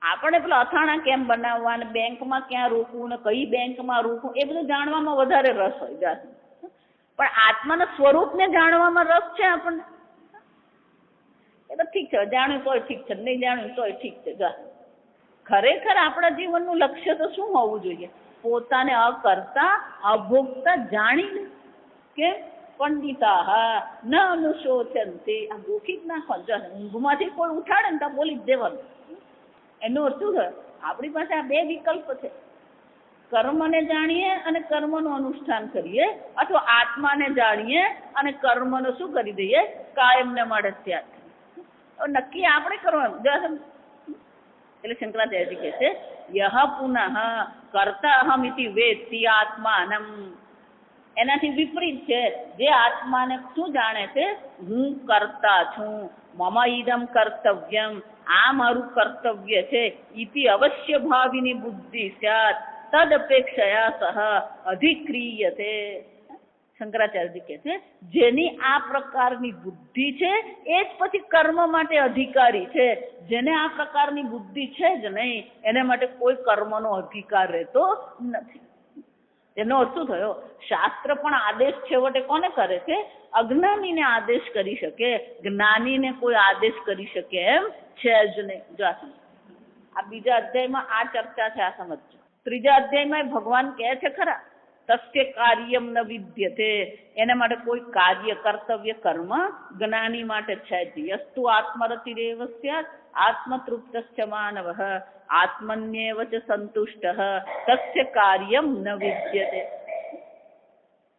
S1: આપણે પેલા અથાણા કેમ બનાવવા, ને બેંકમાં ક્યાં રોકવું, ને કઈ બેંકમાં રોકવું, એ બધું જાણવામાં વધારે રસ હોય જાત. પણ આત્માના સ્વરૂપને જાણવામાં રસ છે આપણને. એ તો ઠીક છે, જાણ્યું તોય ઠીક છે, નહીં જાણ્યું તોય ઠીક છે. જાત ખરેખર આપણા જીવનનું લક્ષ્ય તો શું હોવું જોઈએ? પોતાને અકર્તા અભોક્તા જાણી લે. કેમ? પંડિતા ન અનુશોચંતે. આ ગોખી જ નાખો. ઊંઘમાંથી કોઈ ઉઠાડે ને તો બોલી જ દેવાનું. એનો અર્થ શું થાય? આપણી પાસે આ બે વિકલ્પ છે, કર્મને જાણીએ અને કર્મનું અનુષ્ઠાન કરીએ, અથવા આત્માને જાણીએ અને કર્મનો શું કરી દઈએ, કાયમને માટે ત્યાગ. નક્કી આપણે કરવાનું. એટલે શંકરાચાર્યજી કહે છે યહ પુનઃ કર્તા અહમ ઇતિ વેત્તિ આત્માનમ. એનાથી વિપરીત છે, જે આત્માને શું જાણે છે, હું કરતા છું, મમ ઇદમ કર્તવ્યમ, આ મારું કર્તવ્ય છે, ઇતિ અવશ્ય ભાવિની બુદ્ધિ સ્યાત તદ અપેક્ષયા સહ અધિક્રિયતે. શંકરાચાર્યજી કહે છે જેની આ પ્રકારની બુદ્ધિ છે એ જ પછી કર્મ માટે અધિકારી છે. જેને આ પ્રકારની બુદ્ધિ છે જ નહીં, એને માટે કોઈ કર્મનો અધિકાર રહેતો નથી. એનો અર્થ શું થયો? શાસ્ત્ર પણ આદેશ છેવટે કોને કરે છે? અજ્ઞાનીને આદેશ કરી શકે, જ્ઞાનીને કોઈ આદેશ કરી શકે એમ છે જ નહીં. જો આ બીજા અધ્યાયમાં આ ચર્ચા છે, આ સમજો. ત્રીજા અધ્યાયમાં ભગવાન કહે છે ખરા, તસ્ય કાર્યમ ન વિદ્યતે, એના માટે કોઈ કાર્ય કર્તવ્ય કર્મ જ્ઞાની માટે છે જ. યસ્તુ આત્મરતિરેવ સ્યાત આત્મતૃપ્તશ્ચ માનવઃ આત્મન્યેવ ચ સંતુષ્ટઃ તસ્ય કાર્યમ ન વિદ્યતે.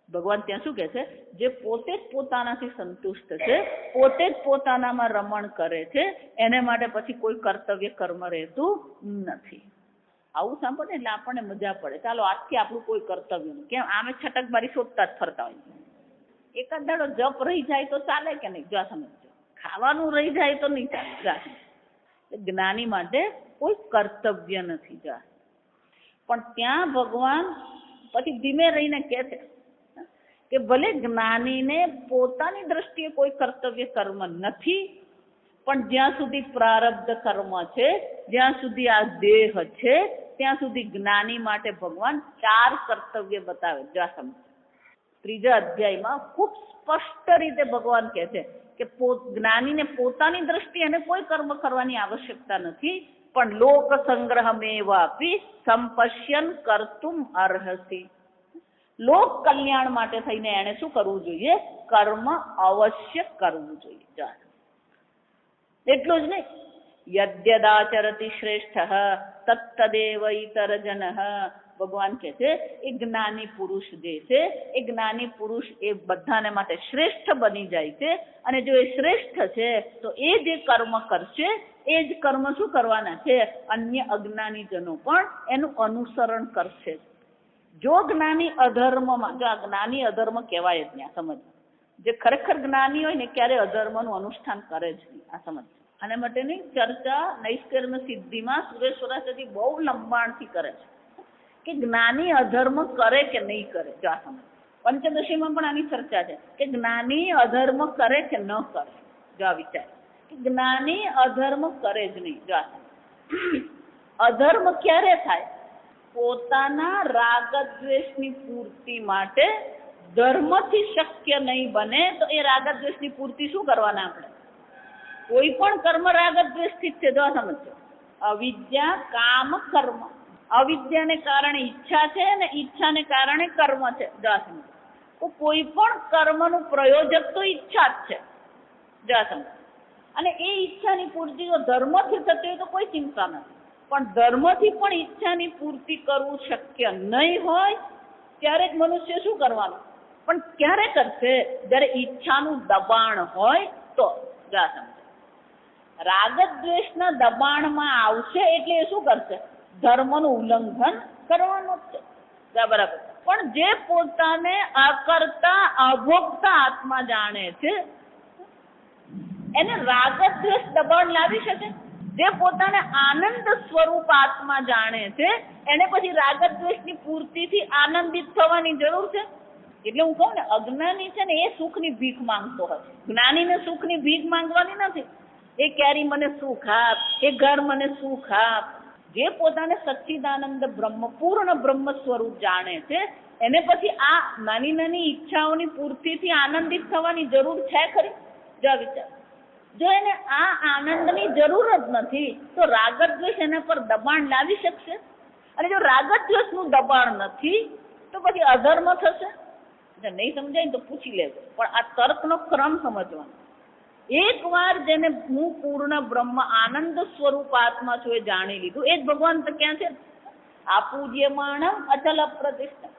S1: ભગવાન ત્યાં શું કહે છે? જે પોતે જ પોતાનાથી સંતુષ્ટ છે, પોતે જ પોતાનામાં રમણ કરે છે, એને માટે પછી કોઈ કર્તવ્ય કર્મ રહેતું નથી. આવું સાંભળે એટલે આપણને મજા પડે. ચાલો આજથી આપણું કોઈ કર્તવ્ય નહીં. કેમ? આમે છટકબારી શોધતા જ ફરતા હોય. એકાદ દાડો જપ રહી જાય તો ચાલે કે નહીં? જો સમજો, ખાવાનું રહી જાય તો નહીં ચાલે. જ્ઞાની માટે કોઈ કર્તવ્ય નથી. જા પણ ત્યાં ભગવાન પછી ધીમે રહીને કહે છે કે ભલે જ્ઞાનીને પોતાની દ્રષ્ટિએ કોઈ કર્તવ્ય કર્મ નથી, પણ જ્યાં સુધી પ્રારબ્ધ કર્મ છે, જ્યાં સુધી આ દેહ છે, ત્યાં સુધી જ્ઞાની માટે ભગવાન 4 કર્તવ્ય બતાવે. જો સમજ, ત્રીજા અધ્યાયમાં ખૂબ સ્પષ્ટ રીતે ભગવાન કહે છે કે જ્ઞાનીને પોતાની દ્રષ્ટિએ એને કોઈ કર્મ કરવાની આવશ્યકતા નથી, પણ લોક સંગ્રહમેવાપી સંપશ્યન કર્તુમ અર્હસી. લોક કલ્યાણ માટે થઈને એને શું કરવું જોઈએ? કર્મ અવશ્ય કરવું જોઈએ. એટલું જ નહીં, યદ્યદાચરતિ શ્રેષ્ઠ તત્તદેવ ઇતરજનઃ. ભગવાન કહે છે એ જ્ઞાની પુરુષ જે છે, એ જ્ઞાની પુરુષ એ બધાને માટે શ્રેષ્ઠ બની જાય છે. અને જો એ શ્રેષ્ઠ છે તો એ જે કર્મ કરશે એ જ કર્મ શું કરવાના છે? અન્ય અજ્ઞાની જનો પણ એનું અનુસરણ કરશે. જો જ્ઞાની અધર્મમાં, જો આ જ્ઞાની અધર્મ કહેવાય જ નહીં. આ સમજ, જે ખરેખર જ્ઞાની હોય ને ક્યારે અધર્મનું અનુષ્ઠાન કરે જ નહીં. આ સમજ. આને માટેની ચર્ચા નૈષ્કર્મ સિદ્ધિમાં સુરેશ્વરાચાર્ય બહુ લંબાણથી કરે છે કે જ્ઞાની અધર્મ કરે કે નહીં કરે. જો આ સમજ, પંચદશીમાં પણ આની ચર્ચા છે કે જ્ઞાની અધર્મ કરે કે ન કરે. જો આ વિચાર કે જ્ઞાની અધર્મ કરે જ નહીં. જો આ અધર્મ ક્યારે થાય? પોતાના રાગદ્વેષની પૂર્તિ માટે ધર્મથી શક્ય નહીં બને તો એ રાગદ્વેષની પૂર્તિ શું કરવાના આપણે? કોઈ પણ કર્મ રાગદ્વેષથી જ છે. જો સમજો, અવિદ્યા કામ કર્મ, અવિદ્યાને કારણે ઈચ્છા છે અને ઈચ્છાને કારણે કર્મ છે. જો સમજો, તો કોઈ પણ કર્મનું પ્રયોજક તો ઈચ્છા જ છે. જો સમજો, અને એ ઈચ્છાની પૂર્તિ જો ધર્મથી થતી હોય તો કોઈ ચિંતા નથી, પણ ધર્મથી પણ ઈચ્છાની પૂર્તિ કરવું શક્ય નહીં હોય ત્યારે જ મનુષ્ય શું કરવાનું? પણ ક્યારે કરશે? જ્યારે ઈચ્છાનું દબાણ હોય તો. જો સમજો, રાગદ્વેષના દબાણમાં આવશે એટલે એ શું કરશે? ધર્મનું ઉલ્લંઘન કરવાનું જ છે. બરાબર. પણ જે પોતાને અકર્તા અભોગતા આત્મા જાણે છે એને રાગદ્વેષ દબાણ લાવી શકે? જે પોતાને આનંદ સ્વરૂપ આત્મા જાણે છે એને પછી રાગદ્વેષની પૂર્તિથી આનંદિત થવાની જરૂર છે? એટલે હું કહું ને, અજ્ઞાની છે ને એ સુખની ભીખ માંગતો હોય, જ્ઞાનીને સુખની ભીખ માંગવાની નથી. એ કેરી મને સુખ આપ, એ ઘર મને સુખ આપ. જે પોતાને સચ્ચિદાનંદ બ્રહ્મ પૂર્ણ બ્રહ્મ સ્વરૂપ જાણે છે એને પછી આ નાની નાની ઈચ્છાઓની પૂર્તિથી આનંદિત થવાની જરૂર છે ખરી? જો વિચાર, જો એને આ આનંદની જરૂર જ નથી તો રાગદ્વેષ એના પર દબાણ લાવી શકશે? અને જો રાગદ્વેષનું દબાણ નથી તો પછી અધર્મ થશે? નહીં સમજાય તો પૂછી લેજો, પણ આ તર્કનો ક્રમ સમજવાનો. એક વાર જેને હું પૂર્ણ બ્રહ્મ આનંદ સ્વરૂપ આત્મા છું એ જાણી લીધું, એ જ ભગવાન તો ક્યાં છે? આપૂજ્યમાણમ અચલ પ્રતિષ્ઠા.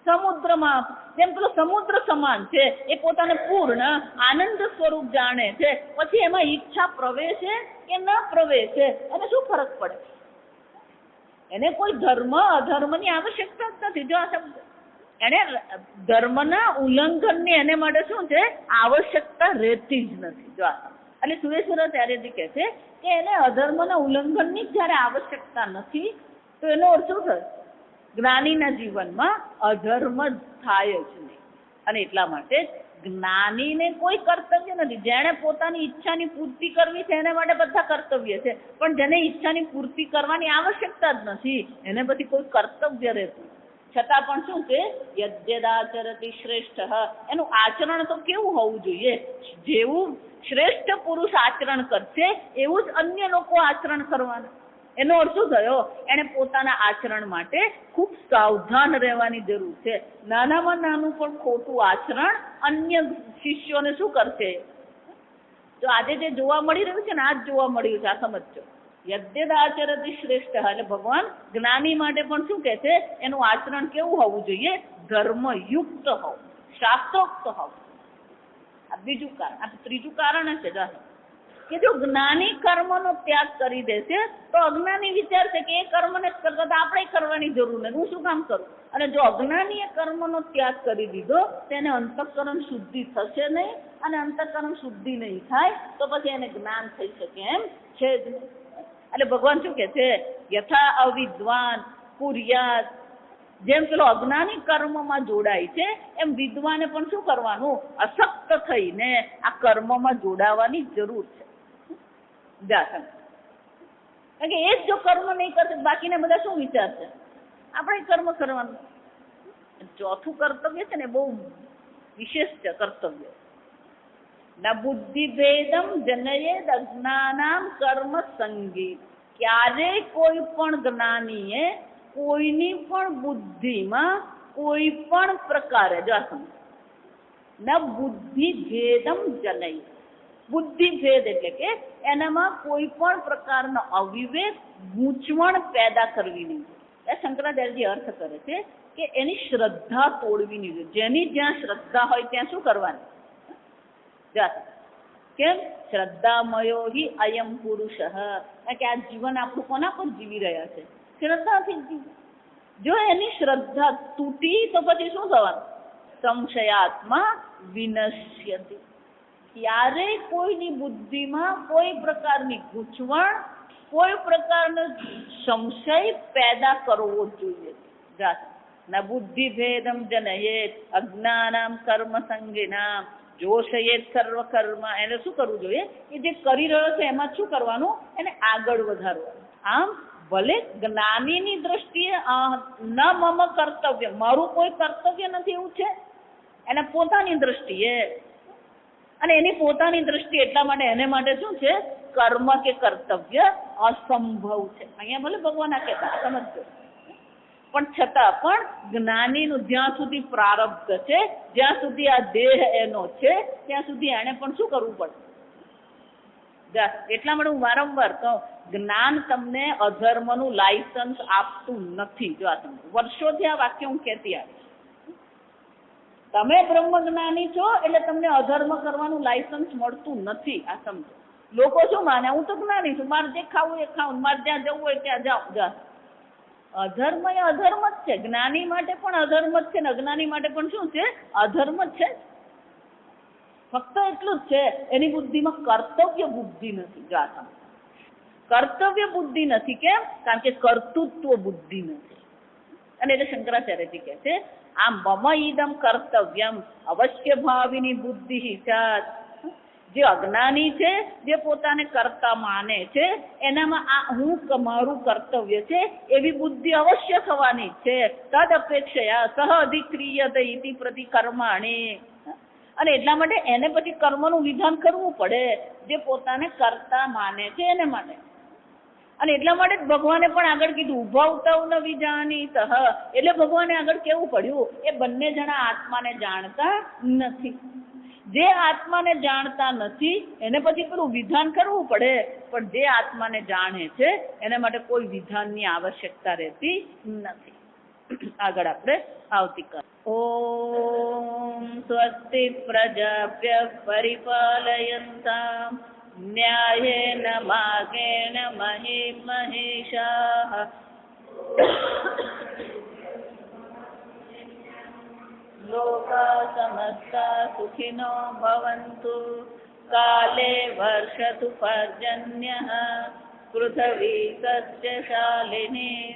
S1: સમુદ્રમાં જેમ પેલો સમુદ્ર સમાન છે, એ પોતાને પૂર્ણ આનંદ સ્વરૂપ જાણે છે, પછી એમાં ઈચ્છા પ્રવેશે કે ન પ્રવેશે અને શું ફરક પડે? એને કોઈ ધર્મ અધર્મની આવશ્યકતા જ નથી. જો આ શબ્દ એને ધર્મના ઉલ્લંઘનની એને માટે શું છે? આવશ્યકતા રહેતી જ નથી. જો એટલે સુરેશ્વરાચાર્યજી કહે છે કે એને અધર્મના ઉલ્લંઘનની જ્યારે આવશ્યકતા નથી તો એનો અર્થ શું થયો? જ્ઞાનીના જીવનમાં અધર્મ થાય જ નહીં. અને એટલા માટે જ્ઞાનીને કોઈ કર્તવ્ય નથી. જેણે પોતાની ઈચ્છાની પૂર્તિ કરવી છે એને માટે બધા કર્તવ્ય છે, પણ જેને ઈચ્છાની પૂર્તિ કરવાની આવશ્યકતા જ નથી એને પછી કોઈ કર્તવ્ય રહેતું. છતાં પણ શું છે? યદ્યદાચરતિ શ્રેષ્ઠ, એનું આચરણ તો કેવું હોવું જોઈએ? જેવું શ્રેષ્ઠ પુરુષ આચરણ કરશે એવું જ અન્ય લોકો આચરણ કરવાના. એનો અર્થ શું થયો? એને પોતાના આચરણ માટે ખૂબ સાવધાન રહેવાની જરૂર છે. નાનામાં નાનું પણ ખોટું આચરણ અન્ય શિષ્યોને શું કરશે? જો આજે જે જોવા મળી રહ્યું છે ને, આ જ જોવા મળ્યું છે. આ સમજો, યદ્યદાચરતિ શ્રેષ્ઠ એટલે ભગવાન જ્ઞાની માટે પણ શું કહે છે? એનું આચરણ કેવું હોવું જોઈએ? ધર્મયુક્ત હોવું, શાસ્ત્રોક્ત હોવું. આ બીજું કારણ. આ ત્રીજું કારણ છે કે જો જ્ઞાની કર્મનો ત્યાગ કરી દેશે તો અજ્ઞાની વિચારશે કે એ કર્મને કરતા તો આપણે કરવાની જરૂર નથી, હું શું કામ કરું? અને જો અજ્ઞાનીએ કર્મનો ત્યાગ કરી દીધો તેને અંતઃકરણ શુદ્ધિ થશે નહીં, અને અંતઃકરણ શુદ્ધિ નહીં થાય તો પછી એને જ્ઞાન થઈ શકે એમ છે જ નહીં. એટલે ભગવાન શું કે છે? યથા અવિદ્વાન કુર્યાત. જેમ પેલો અજ્ઞાની કર્મમાં જોડાય છે એમ વિદ્વાને પણ શું કરવાનું? અશક્ત થઈને આ કર્મમાં જોડાવાની જરૂર છે. કારણ કે એ જ જો કર્મ નહીં કરશે બાકીને બધા શું વિચારશે? આપણે કર્મ કરવાનું. ચોથું કર્તવ્ય છે ને બહુ વિશેષ છે કર્તવ્ય. ન બુદ્ધિ ભેદમ જનયેદ અજ્ઞાનામ કર્મ સંગી. ક્યારેય કોઈ પણ જ્ઞાનીએ કોઈની પણ બુદ્ધિમાં કોઈ પણ પ્રકારે ન બુદ્ધિ ભેદમ જનયેદ. બુદ્ધિ ભેદ એટલે કે એનામાં કોઈ પણ પ્રકારનો અવિવેક ગૂંચવણ પેદા કરવી નહીં. શંકરાચાર્યજી અર્થ કરે છે કે એની શ્રદ્ધા તોડવી નહીં. જેની જ્યાં શ્રદ્ધા હોય ત્યાં શું કરવાની? કેમ? શ્રદ્ધામયો હિ અયમ પુરુષ. કે આ જીવન આપણું કોના પર જીવી રહ્યા છે? શ્રદ્ધાથી જીવ. જો એની શ્રદ્ધા તૂટી તો પછી શું થવાનું? સંશયાત્મા વિનશ્યતિ. ક્યારેય કોઈની બુદ્ધિમાં કોઈ પ્રકારની ગૂંચવણ, કોઈ પ્રકારનો સંશય પેદા કરવો જોઈએ. ન બુદ્ધિ ભેદમ જનયેત અજ્ઞાનામ કર્મ સંગિનામ જોશયેત સર્વ કર્મ. એને શું કરવું જોઈએ? કે જે કરી રહ્યો છે એમાં શું કરવાનું? એને આગળ વધારવાનું. આમ ભલે જ્ઞાનીની દ્રષ્ટિએ ન મમ કર્તવ્ય, મારું કોઈ કર્તવ્ય નથી એવું છે એને પોતાની દ્રષ્ટિએ, અને એની પોતાની દ્રષ્ટિ એટલા માટે એને માટે શું છે, કર્મ કે કર્તવ્ય અસંભવ છે. અહીંયા ભલે ભગવાન આ કહેતા સમજજો, પણ છતાં પણ જ્ઞાનીનું જ્યાં સુધી પ્રારબ્ધ છે, જ્યાં સુધી આ દેહ એનો છે, ત્યાં સુધી એને પણ શું કરવું પડે. એટલા માટે હું વારંવાર કહું, જ્ઞાન તમને અધર્મનું લાયસન્સ આપતું નથી. જો આ સમજો, વર્ષોથી આ વાક્ય હું કહેતી આવી, તમે બ્રહ્મ જ્ઞાની છો એટલે તમને અધર્મ કરવાનું લાયસન્સ મળતું નથી. આ સમજો. લોકો શું માને, હું તો જ્ઞાની છું, મારે જે ખાવું એ ખાવું, મારે જ્યાં જવું હોય ત્યાં જાઉં. અધર્મ એ અધર્મ જ છે. જ્ઞાની માટે પણ અધર્મ જ છે ને અજ્ઞાની માટે પણ શું છે, અધર્મ જ છે. ફક્ત એટલું જ છે, એની બુદ્ધિમાં કર્તવ્ય બુદ્ધિ નથી. જો આ સમજો, કર્તવ્ય બુદ્ધિ નથી. કેમ? કારણ કે કર્તૃત્વ બુદ્ધિ નથી. અને એટલે શંકરાચાર્યજી કહે છે, આ મમ ઈદમ કર્તવ્યમ અવશ્ય ભાવિની બુદ્ધિ સ્યાત. જે અજ્ઞાની છે, જે પોતાને કર્તા માને છે, એનામાં આ હું મારું કર્તવ્ય છે એવી બુદ્ધિ અવશ્ય થવાની છે. તદ અપેક્ષયા સહ અધિક્રિયતે ઇતિ પ્રતિ કર્માણી. અને એટલા માટે એને પછી કર્મનું વિધાન કરવું પડે, જે પોતાને કર્તા માને છે એને માટે. અને એટલા માટે જ ભગવાને પણ આગળ કીધું, ઉભવતવ ન વિજાનીતઃ. એટલે ભગવાને આગળ કેવું પડ્યું, એ બંને જણા આત્માને જાણતા નથી. જે આત્માને જાણતા નથી એને પછી પેલું વિધાન કરવું પડે, પણ જે આત્માને જાણે છે એને માટે કોઈ વિધાનની આવશ્યકતા રહેતી નથી. આગળ આપણે આવતીકાલ. ઓમ સ્વસ્તિ પ્રજાભ્ય પરિપાલયન્તામ ન્યાયેન માર્ગેણ મહિ મહેશાઃ. લોકા સમસ્તા સુખિનો ભવન્તુ. કાલે વર્ષતુ પર્જન્યઃ. પૃથ્વી સસ્યશાલિની.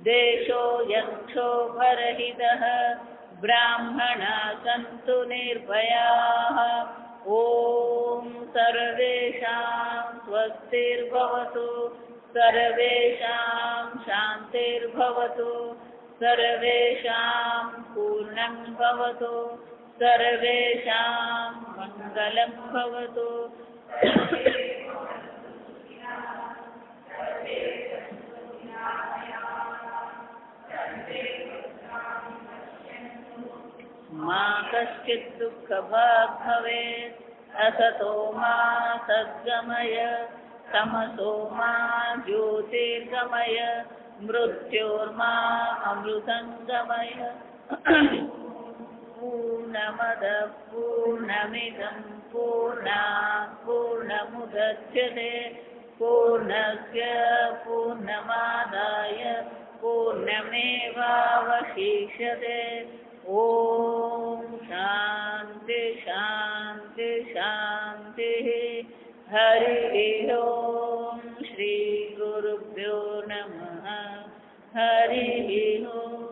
S1: દેશો યક્ષોભરહિતઃ. બ્રાહ્મણા સन्तુ નિર્ભયાઃ. ઓમ સર્વેષાં સ્વસ્તિર્ભવતુ. સર્વેષાં શાંતિર્ભવતુ. સર્વેષાં પૂર્ણં ભવતુ. સર્વેષાં મંગલં ભવતુ. મા કશ્ચિત દુઃખભાગ ભવેત. અસતો મા સદ્ગમય. તમસો મા જ્યોતિર્ગમય. મૃત્યોર્મા અમૃતંગમય. પૂર્ણમદ પૂર્ણમિદં પૂર્ણાત પૂર્ણમુદચ્યતે. પૂર્ણસ્ય પૂર્ણમાદાય પૂર્ણમેવાવશિષ્યતે. ઓમ શાંતિ શાંતિ શાંતિ. હરિ ઓમ. શ્રી ગુરુભ્યો નમઃ. હરિ ઓમ.